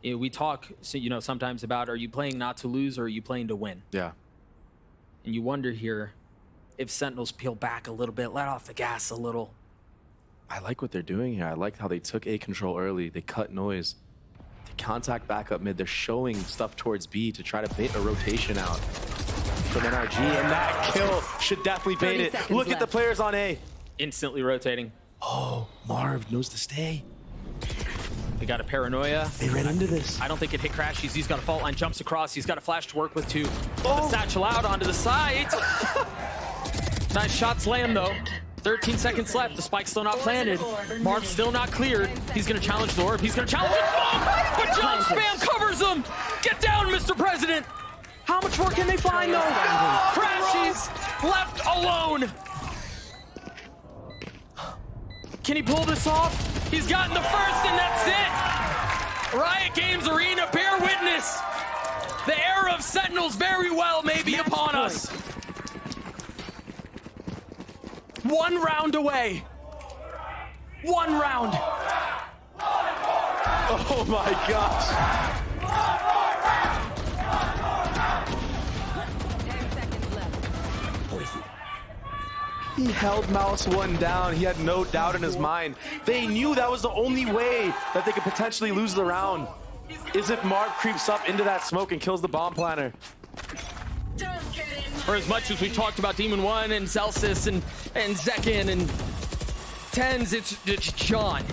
You know, we talk, sometimes about, are you playing not to lose or are you playing to win? Yeah. And you wonder here if Sentinels peel back a little bit, let off the gas a little. I like what they're doing here. I like how they took A control early. They cut noise. They contact back up mid. They're showing stuff towards B to try to bait a rotation out from NRG. And that kill should definitely bait 30 it. seconds Look at the left. players on A. Instantly rotating. Oh, Marv knows to stay. They got a paranoia. They ran into this. I don't think it hit Crashies. He's got a fault line, jumps across. He's got a flash to work with too. The satchel out onto the side. Nice shots land though. 13 seconds left. The spike's still not planted. Marv's still not cleared. He's gonna challenge the orb. He's gonna challenge the smoke. But John Spam covers him. Get down, Mr. President. How much more can they find though? Crashies left alone. Can he pull this off? He's gotten the first and that's it. Riot Games Arena, bear witness. The era of Sentinels very well may be upon us. 1 round away. 1 round. Oh my gosh. 10 seconds left. He held Mouse 1 down. He had no doubt in his mind. They knew that was the only way that they could potentially lose the round. Is if Marv creeps up into that smoke and kills the bomb planner. For as much as we talked about Demon 1 and Zellsis and Zekin and Tens, it's John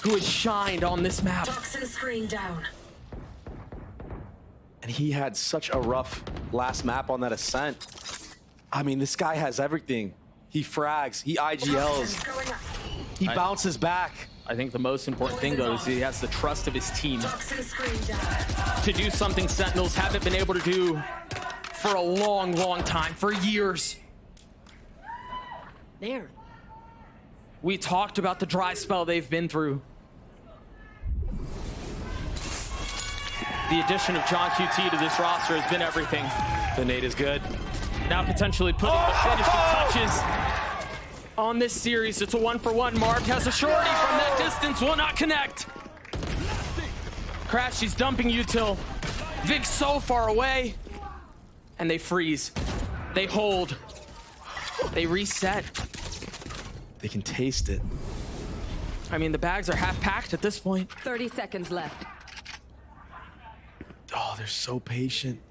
who has shined on this map. Toxin screen down. And he had such a rough last map on that ascent. I mean, this guy has everything. He frags, he IGLs, Going up. he bounces back. I think the most important thing though is he has the trust of his team Toxin screen down. to do something Sentinels haven't been able to do for a long, long time, for years. There. We talked about the dry spell they've been through. The addition of John QT to this roster has been everything. The nade is good. Now potentially putting the finishing touches on this series. It's a 1-for-1. Marv has a shorty from that distance, will not connect. Crash, he's dumping util. Vig's so far away. And they freeze. They hold. They reset. They can taste it. I mean, the bags are half packed at this point. 30 seconds left. Oh, they're so patient.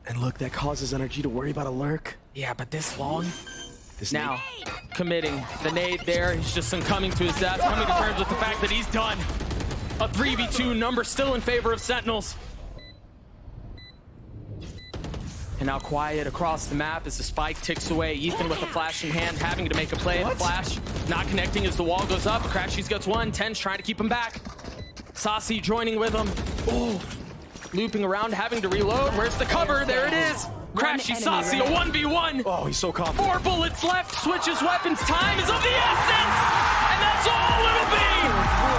And look, that causes NRG to worry about a lurk. Yeah, but this long? This Now, committing. The nade there, he's just succumbing to his death, coming to terms with the fact that he's done. A 3v2 number still in favor of Sentinels. And now quiet across the map as the spike ticks away. Ethan with a flash in hand, having to make a play at the flash. Not connecting as the wall goes up. Crashies gets one. Ten's trying to keep him back. Saucy joining with him. Oh, looping around, having to reload. Where's the cover? There it is. Crashy Saucy, a 1v1. Oh, he's so confident. 4 bullets left. Switches weapons. Time is of the essence. And that's all it'll be.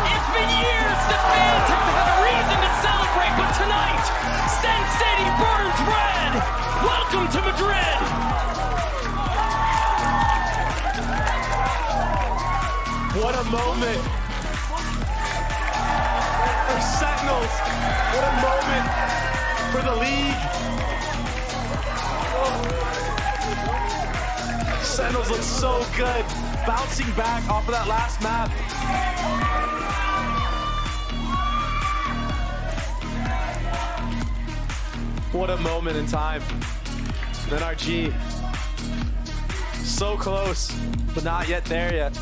It's been years that fans have had a reason to celebrate, but tonight, Sen City burns red. Welcome to Madrid. What a moment for Sentinels. What a moment for the league. Sentinels look so good, bouncing back off of that last map. What a moment in time. NRG, so close, but not yet there yet.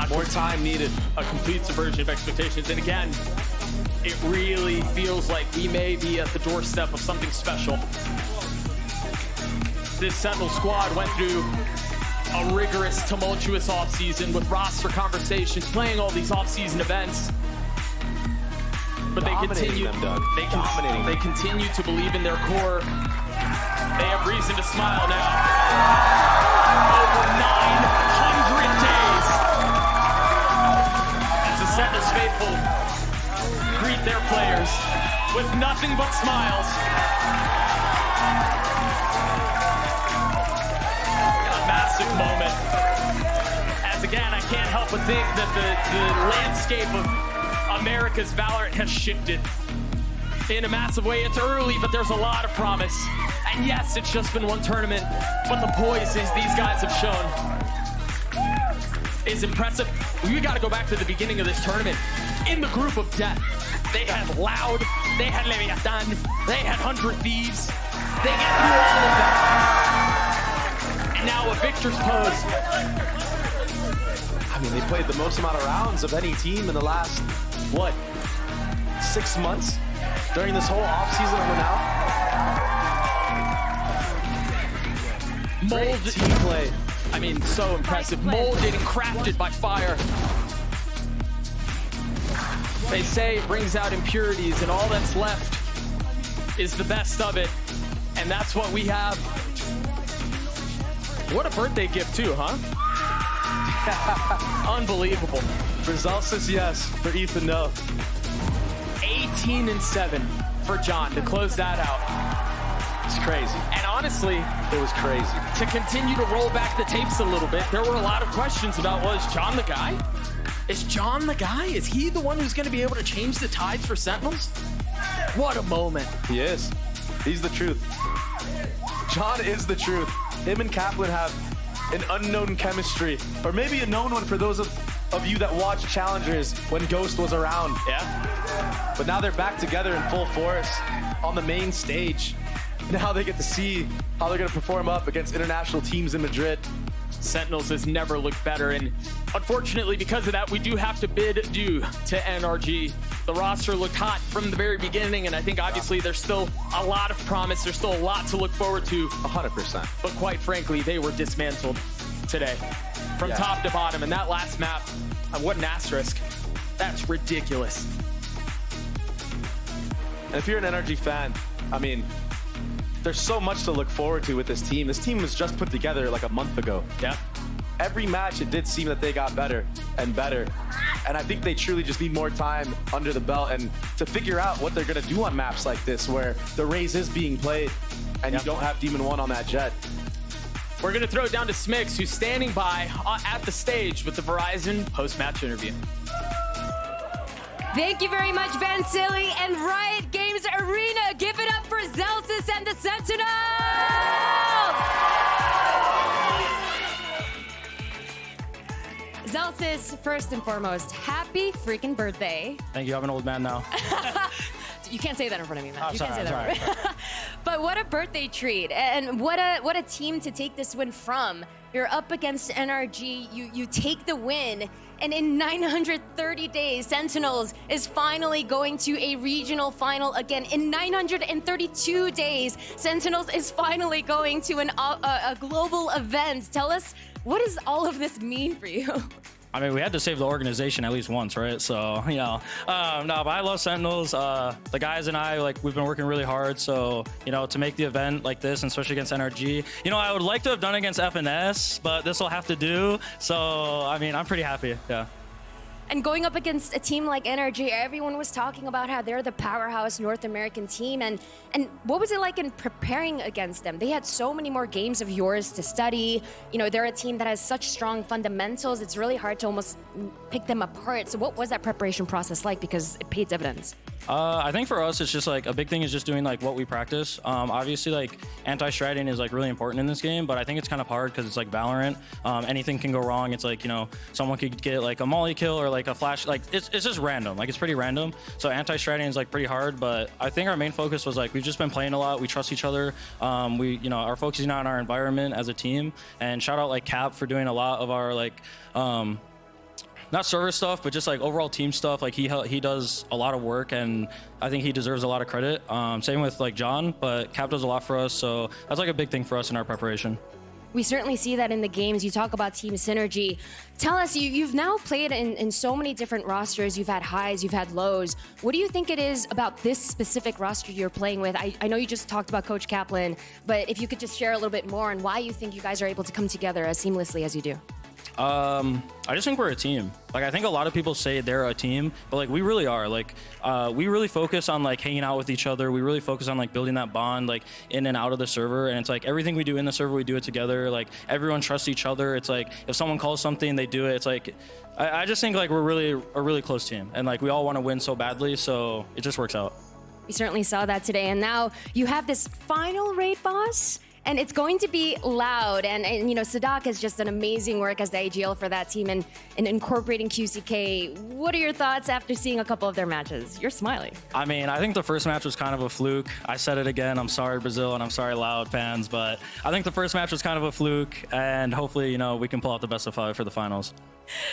More time needed. A complete subversion of expectations. And again, it really feels like we may be at the doorstep of something special. This Sentinel squad went through a rigorous, tumultuous offseason with roster conversations, playing all these offseason events. But they continue to believe in their core. They have reason to smile now. Over 900 days as the Sentinels faithful greet their players with nothing but smiles. A massive moment. As again, I can't help but think that the landscape of America's VALORANT has shifted in a massive way. It's early, but there's a lot of promise. And yes, it's just been one tournament, but the poise these guys have shown is impressive. We got to go back to the beginning of this tournament. In the group of death, they had Loud, they had Leviathan, they had 100 Thieves. They get through all of them. And now a victor's pose. I mean, they played the most amount of rounds of any team in the last, what, 6 months? During this whole offseason over now? Mold team play. I mean, so impressive. Molded and crafted by fire. They say it brings out impurities, and all that's left is the best of it. And that's what we have. What a birthday gift too, huh? Unbelievable. For Zellsis, yes. For Ethan, no. 18-7 for John to close that out. It's crazy. And honestly, it was crazy. To continue to roll back the tapes a little bit, there were a lot of questions about, well, is John the guy? Is John the guy? Is he the one who's going to be able to change the tides for Sentinels? What a moment. He is. He's the truth. John is the truth. Him and Kaplan have an unknown chemistry, or maybe a known one for those of you that watched Challengers when Ghost was around. Yeah. But now they're back together in full force on the main stage. Now they get to see how they're going to perform up against international teams in Madrid. Sentinels has never looked better, and unfortunately because of that, we do have to bid adieu to NRG. The roster looked hot from the very beginning, and I think obviously there's still a lot of promise. There's still a lot to look forward to. 100%. But quite frankly, they were dismantled today from top to bottom. And that last map, what an asterisk. That's ridiculous. And if you're an NRG fan, I mean, there's so much to look forward to with this team. This team was just put together like a month ago. Yeah. Every match, it did seem that they got better and better. And I think they truly just need more time under the belt and to figure out what they're going to do on maps like this, where the Raze is being played and you don't have Demon 1 on that jet. We're going to throw it down to Smix, who's standing by at the stage with the Verizon post-match interview. Thank you very much, Ben Silly and Riot Games Arena. Give it up for Zellsis and the Sentinels! Zellsis, first and foremost, happy freaking birthday. Thank you. I'm an old man now. You can't say that in front of me, man. Oh, you sorry, can't say that. But what a birthday treat, and what a team to take this win from. You're up against NRG, you take the win, and in 930 days, Sentinels is finally going to a regional final again. In 932 days, Sentinels is finally going to a global event. Tell us, what does all of this mean for you? I mean, we had to save the organization at least once, right? So, you know, no, but I love Sentinels. The guys and I, like, we've been working really hard. So, you know, to make the event like this, and especially against NRG, you know, I would like to have done it against FNS, but this will have to do. So, I mean, I'm pretty happy, yeah. And going up against a team like NRG, everyone was talking about how they're the powerhouse North American team. And what was it like in preparing against them? They had so many more games of yours to study. You know, they're a team that has such strong fundamentals. It's really hard to almost pick them apart. So what was that preparation process like? Because it paid dividends. I think for us, it's just like a big thing is just doing like what we practice. Obviously, like anti-striding is like really important in this game, but I think it's kind of hard because it's like Valorant. Anything can go wrong. It's like, you know, someone could get like a molly kill or like a flash. Like it's just random. Like it's pretty random. So anti-striding is like pretty hard, but I think our main focus was like we've just been playing a lot. We trust each other. We, you know, are focusing on our environment as a team. And shout out like Cap for doing a lot of our like. Not server stuff, but just like overall team stuff. Like he does a lot of work, and I think he deserves a lot of credit. Same with like John, but Cap does a lot for us, so that's like a big thing for us in our preparation. We certainly see that in the games. You talk about team synergy. Tell us, you've now played in so many different rosters. You've had highs, you've had lows. What do you think it is about this specific roster you're playing with? I know you just talked about Coach Kaplan, but if you could just share a little bit more on why you think you guys are able to come together as seamlessly as you do. I just think we're a team. Like, I think a lot of people say they're a team, but like we really are. Like, we really focus on like hanging out with each other. We really focus on like building that bond like in and out of the server. And it's like everything we do in the server, we do it together. Like everyone trusts each other. It's like if someone calls something, they do it. It's like I just think like we're really a really close team, and like we all want to win so badly. So it just works out. We certainly saw that today, and now you have this final raid boss. And it's going to be loud. And you know, Sadak has just done amazing work as the AGL for that team and incorporating QCK. What are your thoughts after seeing a couple of their matches? You're smiling. I mean, I think the first match was kind of a fluke. I said it again. I'm sorry, Brazil, and I'm sorry, Loud fans. But I think the first match was kind of a fluke. And hopefully, you know, we can pull out the best of 5 for the finals.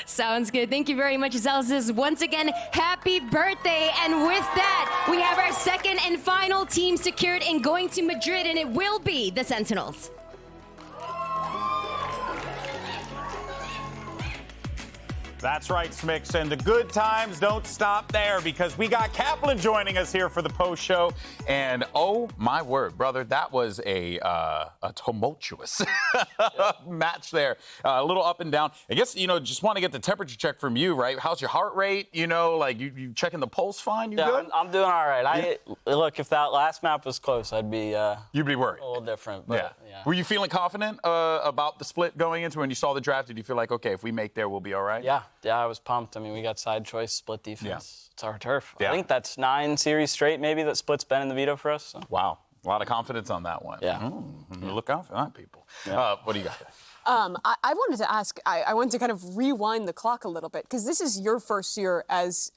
Sounds good. Thank you very much, Zellsis. Once again, happy birthday. And with that, we have our second and final team secured in going to Madrid, and it will be the Sentinels. That's right, Smix, and the good times don't stop there because we got Kaplan joining us here for the post show. And oh my word, brother, that was a tumultuous match there. A little up and down. I guess, you know, just want to get the temperature check from you, right? How's your heart rate? You know, like you checking the pulse fine? You good? I'm doing all right. Look, if that last map was close, I'd be you'd be worried. A little different. But, yeah. Were you feeling confident about the split going into when you saw the draft? Did you feel like, okay, if we make there, we'll be all right? Yeah, I was pumped. I mean, we got side choice, split defense. Yeah. It's our turf. Yeah. I think that's 9 series straight, maybe, that split's been in the veto for us. So. Wow. A lot of confidence on that one. Yeah. Look out for that, people. Yeah. What do you got? I wanted to ask, I wanted to kind of rewind the clock a little bit, because this is your first year as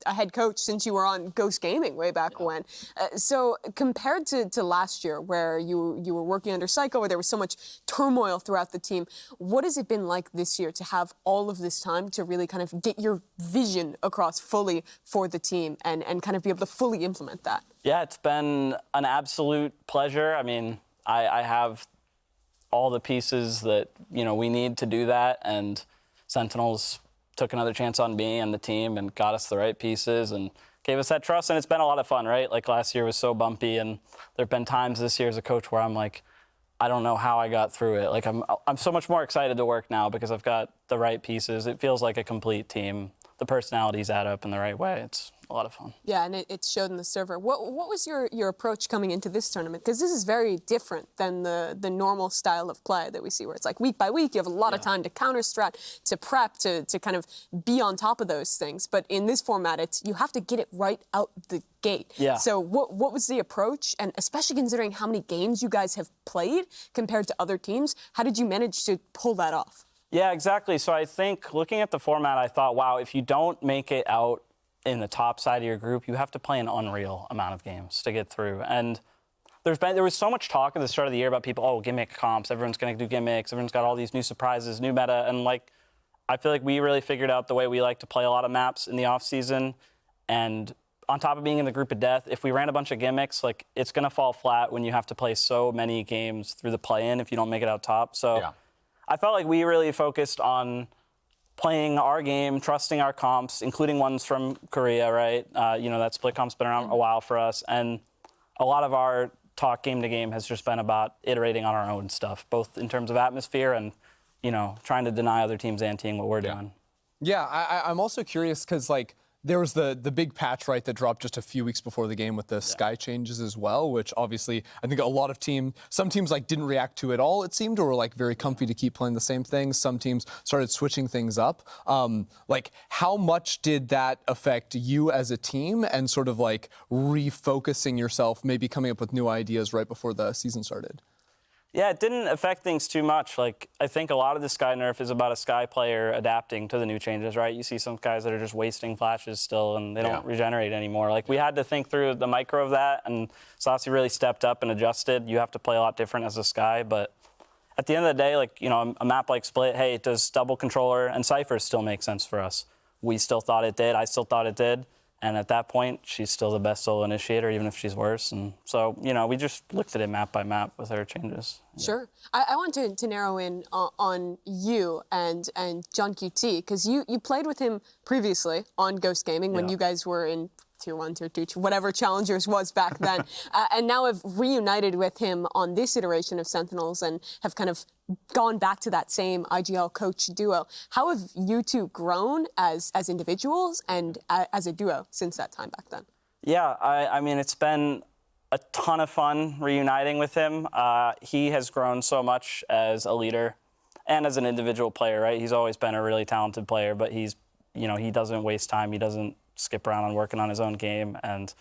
a head coach since you were on Ghost Gaming way back when. So compared to last year, where you were working under Psycho, where there was so much turmoil throughout the team, what has it been like this year to have all of this time to really kind of get your vision across fully for the team and kind of be able to fully implement that? Yeah, it's been an absolute pleasure. I mean, I have all the pieces that, you know, we need to do that, and Sentinels took another chance on me and the team and got us the right pieces and gave us that trust, and it's been a lot of fun, right? Like last year was so bumpy, and there have been times this year as a coach where I'm like, I don't know how I got through it. Like I'm so much more excited to work now because I've got the right pieces. It feels like a complete team. The personalities add up in the right way. It's a lot of fun. Yeah, and it showed in the server. What was your approach coming into this tournament? Because this is very different than the normal style of play that we see, where it's like week by week, you have a lot of time to counter strat, to prep, to kind of be on top of those things. But in this format, you have to get it right out the gate. Yeah. So what was the approach? And especially considering how many games you guys have played compared to other teams, how did you manage to pull that off? Yeah, exactly. So I think looking at the format, I thought, wow, if you don't make it out in the top side of your group, you have to play an unreal amount of games to get through. And there was so much talk at the start of the year about people, oh, gimmick comps, everyone's going to do gimmicks, everyone's got all these new surprises, new meta, and like, I feel like we really figured out the way we like to play a lot of maps in the off season, and on top of being in the group of death, if we ran a bunch of gimmicks, like it's going to fall flat when you have to play so many games through the play-in if you don't make it out top. So I felt like we really focused on playing our game, trusting our comps, including ones from Korea, right? That split comp's been around a while for us, and a lot of our talk game to game has just been about iterating on our own stuff, both in terms of atmosphere and, trying to deny other teams anteing what we're doing. Yeah, I'm also curious because, like, there was the big patch, right, that dropped just a few weeks before the game with the sky changes as well, which obviously I think a lot of some teams like didn't react to it all, it seemed, or were like very comfy to keep playing the same things. Some teams started switching things up. Like, how much did that affect you as a team and sort of like refocusing yourself, maybe coming up with new ideas right before the season started? Yeah, it didn't affect things too much. Like, I think a lot of the Sky nerf is about a Sky player adapting to the new changes, right? You see some guys that are just wasting flashes still, and they don't regenerate anymore. Like, we had to think through the micro of that, and Zellsis really stepped up and adjusted. You have to play a lot different as a Sky, but at the end of the day, like, a map like Split, hey, does double controller and Cypher still make sense for us? We still thought it did. I still thought it did. And at that point, she's still the best solo initiator, even if she's worse. And so, we just looked at it map by map with her changes. Sure. I want to narrow in on you and John QT, because you played with him previously on Ghost Gaming when you guys were in Tier 1, Tier 2, whatever Challengers was back then, and now have reunited with him on this iteration of Sentinels and have kind of gone back to that same IGL coach duo. How have you two grown as individuals and as a duo since that time back then? Yeah, I mean, it's been a ton of fun reuniting with him. He has grown so much as a leader and as an individual player, right? He's always been a really talented player, but he doesn't waste time. He doesn't skip around on working on his own game, and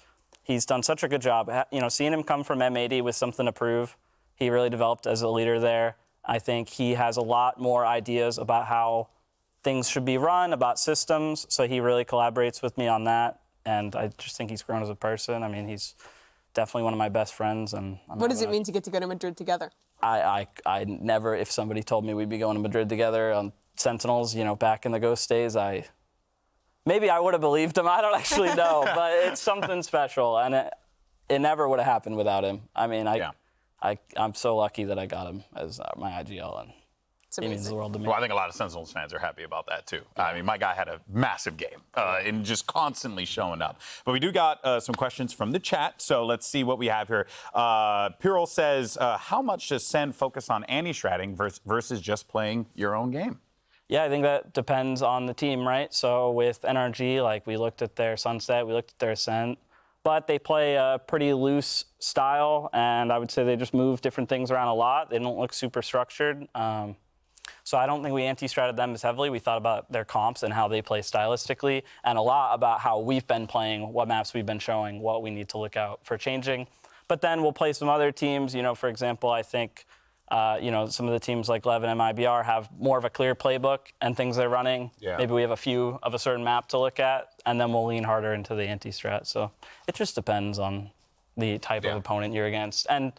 he's done such a good job. Seeing him come from M80 with something to prove, he really developed as a leader there. I think he has a lot more ideas about how things should be run, about systems, so he really collaborates with me on that, and I just think he's grown as a person. I mean, he's definitely one of my best friends. And what does it mean to get to go to Madrid together? I never, if somebody told me we'd be going to Madrid together on Sentinels, back in the Ghost days, maybe I would have believed him. I don't actually know, but it's something special, and it never would have happened without him. I mean, I'm so lucky that I got him as my IGL, and it means the world to me. Well, I think a lot of Sentinels fans are happy about that, too. I mean, my guy had a massive game and just constantly showing up. But we do got some questions from the chat, so let's see what we have here. Pirol says, how much does Sen focus on anti-stratting versus just playing your own game? Yeah, I think that depends on the team, right? So with NRG, like, we looked at their Sunset, we looked at their Ascent, but they play a pretty loose style, and I would say they just move different things around a lot. They don't look super structured. So I don't think we anti-stratted them as heavily. We thought about their comps and how they play stylistically, and a lot about how we've been playing, what maps we've been showing, what we need to look out for changing. But then we'll play some other teams. For example, I think some of the teams like Lev and MIBR have more of a clear playbook and things they're running. Yeah. Maybe we have a few of a certain map to look at, and then we'll lean harder into the anti-strat. So it just depends on the type of opponent you're against. And,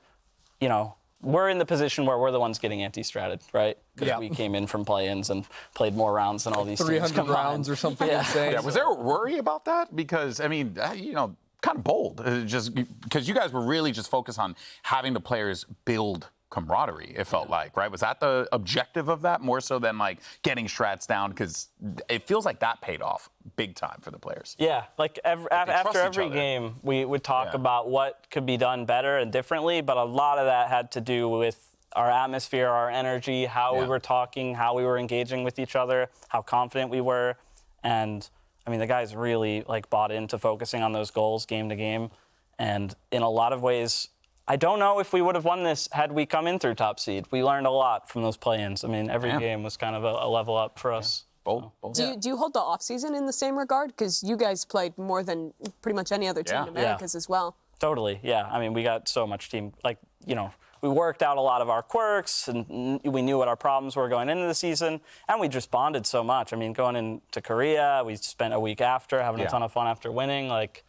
we're in the position where we're the ones getting anti-stratted, right? Because we came in from play-ins and played more rounds than all these 300 rounds or something insane. Yeah, was there a worry about that? Because, I mean, kind of bold. Just because you guys were really just focused on having the players build camaraderie, it felt like, right? Was that the objective of that more so than like getting strats down? Because it feels like that paid off big time for the players. Yeah, like after every game, we would talk about what could be done better and differently, but a lot of that had to do with our atmosphere, our energy, how we were talking, how we were engaging with each other, how confident we were. And I mean, the guys really like bought into focusing on those goals game to game. And in a lot of ways, I don't know if we would have won this had we come in through top seed. We learned a lot from those play-ins. I mean, every game was kind of a level up for us. Bold. Do you hold the off-season in the same regard? Because you guys played more than pretty much any other team in Americas as well. Totally, yeah. I mean, we got so much team. Like, we worked out a lot of our quirks, and we knew what our problems were going into the season, and we just bonded so much. I mean, going into Korea, we spent a week after, having a ton of fun after winning. Like,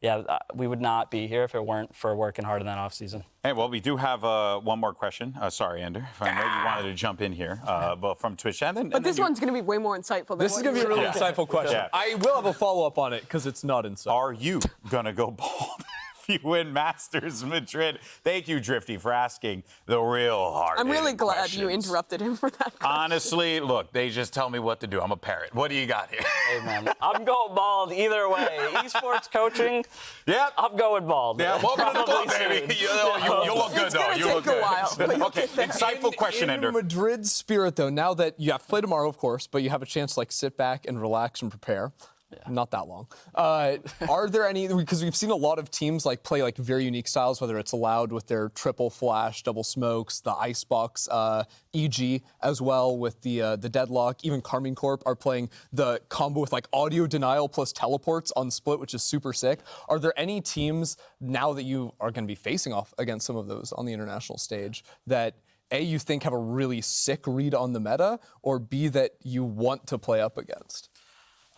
yeah, we would not be here if it weren't for working hard in that offseason. Hey, well, we do have one more question. Sorry, Ender. I know you wanted to jump in here, but from Twitch. But this one's going to be way more insightful. This is going to be a really insightful question. Yeah. I will have a follow-up on it because it's not insightful. Are you going to go bald if you win Masters Madrid? Thank you, Drifty, for asking the real hard I'm really glad questions. you interrupted him for that question. Honestly, look, they just tell me what to do. I'm a parrot. What do you got here? Hey, man, I'm going bald either way. Esports coaching, Yeah. I'm going bald. Yeah, welcome to the club, Probably baby. soon. You'll look good, It's though. gonna You take look a good. while, but you'll Okay, get there. insightful question, Ender. In Madrid spirit, though, now that you have to play tomorrow, of course, but you have a chance to like sit back and relax and prepare. Not that long. Are there any, because we've seen a lot of teams like play like very unique styles, whether it's allowed with their triple flash, double smokes, the icebox, EG as well with the deadlock. Even Carmine Corp are playing the combo with like audio denial plus teleports on split, which is super sick. Are there any teams now that you are going to be facing off against some of those on the international stage that A, you think have a really sick read on the meta, or B, that you want to play up against?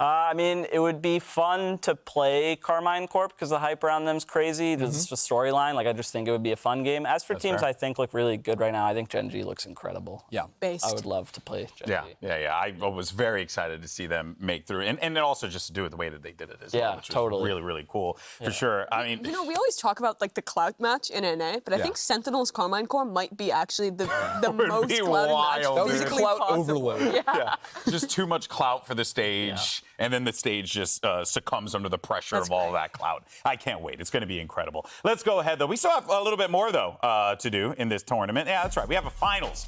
I mean, it would be fun to play Carmine Corp because the hype around them is crazy. There's just a storyline. Like, I just think it would be a fun game. As for teams fair. I think look really good right now, I think Gen G looks incredible. Yeah. Based. I would love to play Gen G. Yeah. I was very excited to see them make through, and then also just to do it the way that they did it as well, Yeah, which was totally. really, really cool for sure. I mean, You know, we always talk about like the clout match in NA, but I think Sentinels Carmine Core might be actually the most be clouded match wild, dude. physically Clout possible. overload. Yeah. just too much clout for the stage, and then the stage just succumbs under the pressure of all that clout. I can't wait. It's going to be incredible. Let's go ahead, though. We still have a little bit more, though, to do in this tournament. Yeah, that's right. We have a finals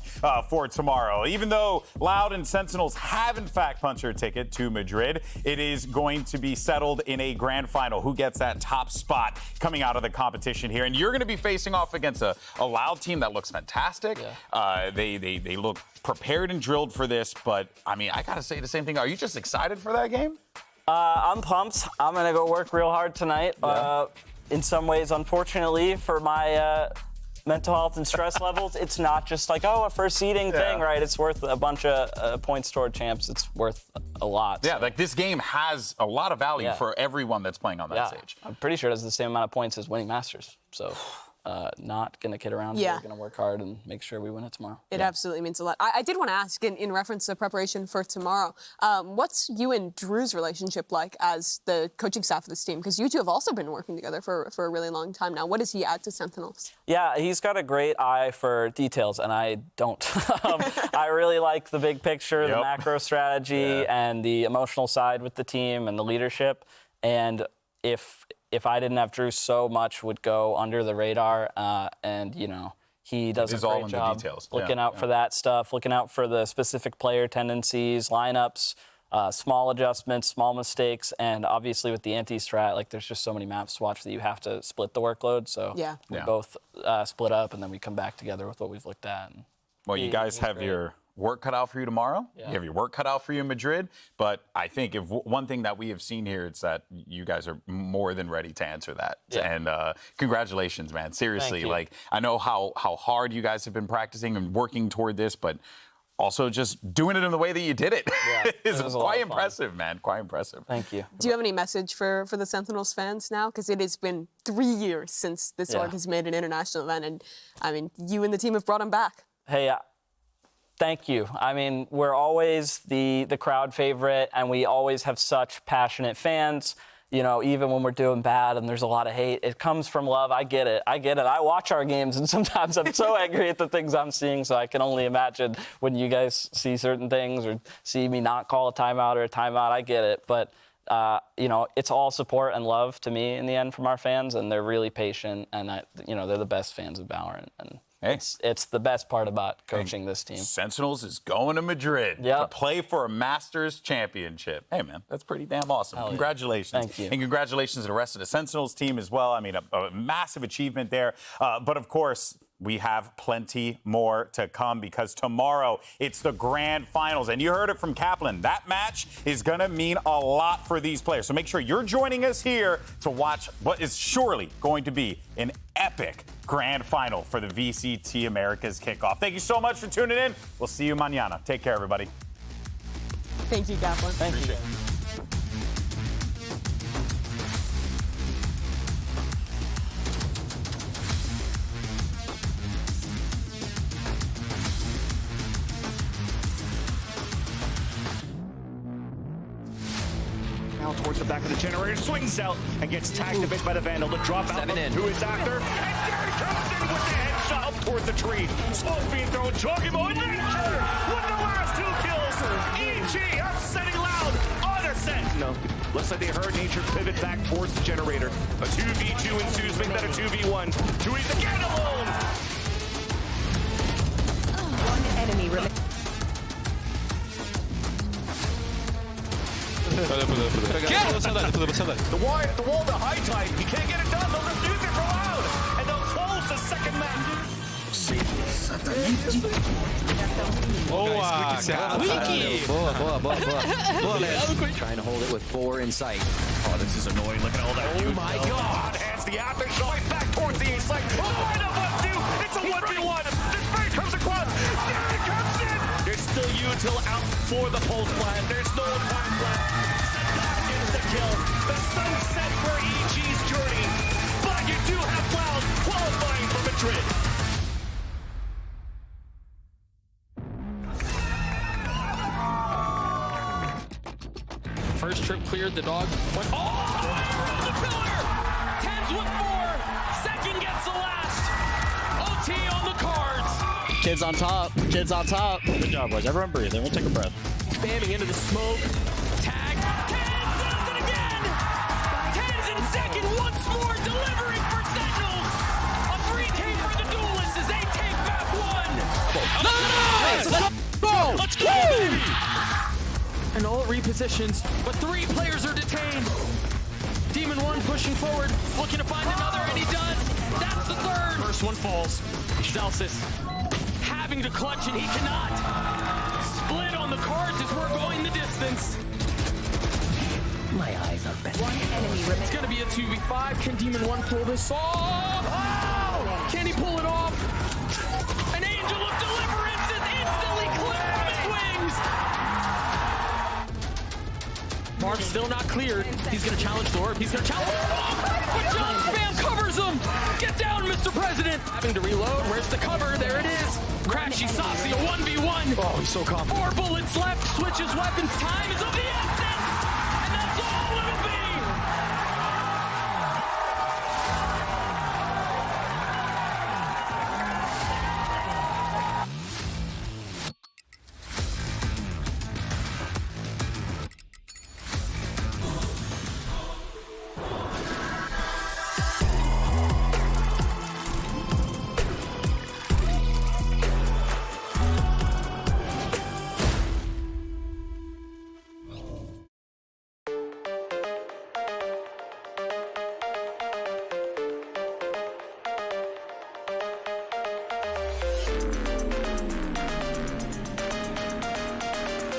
for tomorrow. Even though Loud and Sentinels have, in fact, punched their ticket to Madrid, it is going to be settled in a grand final. Who gets that top spot coming out of the competition here? And you're going to be facing off against a Loud team that looks fantastic. Yeah. They look prepared and drilled for this, but, I mean, I got to say the same thing. Are you just excited for that game? I'm pumped. I'm going to go work real hard tonight. In some ways, unfortunately, for my mental health and stress levels, it's not just like, a first seeding thing, right? It's worth a bunch of points toward champs. It's worth a lot. Yeah, like this game has a lot of value for everyone that's playing on that stage. I'm pretty sure it has the same amount of points as winning Masters. So not going to kid around. Yeah. We're going to work hard and make sure we win it tomorrow. It absolutely means a lot. I did want to ask, in reference to preparation for tomorrow, what's you and Drew's relationship like as the coaching staff of this team? Because you two have also been working together for a really long time now. What does he add to Sentinels? Yeah, he's got a great eye for details, and I don't. I really like the big picture, the macro strategy, and the emotional side with the team and the leadership. And if I didn't have Drew, so much would go under the radar, and he does a great all in job the details. looking out for that stuff, looking out for the specific player tendencies, lineups, small adjustments, small mistakes, and obviously with the anti-strat, like there's just so many maps to watch that you have to split the workload. So we both split up, and then we come back together with what we've looked at. And well, you guys have your work cut out for you tomorrow. You have your work cut out for you in Madrid. But I think if one thing that we have seen here, it's that you guys are more than ready to answer that. And congratulations, man. Seriously, like I know how hard you guys have been practicing and working toward this, but also just doing it in the way that you did it is quite impressive, man. Quite impressive. Thank you. Do you have any message for the Sentinels fans now? Because it has been 3 years since this org has made an international event, and I mean, you and the team have brought them back. Hey, thank you. I mean, we're always the crowd favorite, and we always have such passionate fans. Even when we're doing bad and there's a lot of hate, it comes from love. I get it. I watch our games, and sometimes I'm so angry at the things I'm seeing, so I can only imagine when you guys see certain things or see me not call a timeout or a timeout. I get it. But, it's all support and love to me in the end from our fans, and they're really patient, and, they're the best fans of VALORANT. And it's the best part about coaching this team. Sentinels is going to Madrid to play for a Masters championship. Hey, man, that's pretty damn awesome. Congratulations. Thank you. And congratulations to the rest of the Sentinels team as well. I mean, a massive achievement there. But, of course, we have plenty more to come because tomorrow it's the grand finals. And you heard it from Kaplan. That match is going to mean a lot for these players. So make sure you're joining us here to watch what is surely going to be an epic grand final for the VCT Americas Kickoff. Thank you so much for tuning in. We'll see you mañana. Take care, everybody. Thank you, Kaplan. Thank you. Now towards the back of the generator, swings out and gets tagged a bit by the Vandal. The drop out who is after, and there he comes in with the headshot up towards the tree. Smoke being thrown, Chogimo, and then killer with the last 2 kills. EG upsetting Loud on a Sentinel. Looks like they heard Nature pivot back towards the generator. A 2v2 ensues, make that a 2v1. Tui's again alone. One enemy remaining. The wall to high tide. He can't get it done. They'll refuse it for Loud. And they'll close the second match. Boa, Trying to hold it with 4 in sight. Oh, this is annoying. Look at all that. Oh my God. Hands the aftershock back towards the ace site. Oh, and a 1-2. It's a 1v1. This spray comes across. There it comes in. There's still Util out for the pulse plant. There's no time left. Sentinel gets the kill. The sunset for EG's journey. But you do have Loud qualifying for Madrid. First trip cleared, the dog went all the way around the pillar. Tens with 4. Second gets the last. OT on the cards. Kids on top. Kids on top. Good job, boys. Everyone breathe. Everyone take a breath. Spamming into the smoke. Tag. Tens does it again. Tens in second once more, delivering for Sentinels. A 3K for the duelists as they take back 1. Nice! Let's go, baby! And all repositions, but 3 players are detained. Demon 1 pushing forward, looking to find another, and he does. That's the 3rd. First one falls. Zellsis having to clutch, and he cannot. Split on the cards as we're going the distance. My eyes are better. One enemy remaining. It's going to be a 2v5. Can Demon 1 pull this off? Oh! Can he pull it off? An angel of deliverance is instantly clipped from his wings. Mark's still not cleared. He's going to challenge the orb. He's going to challenge the orb. But John Spam covers him. Get down, Mr. President. Having to reload. Where's the cover? There it is. Crashy Saucy, a 1v1. Oh, he's so confident. 4 bullets left. Switches weapons. Time is of the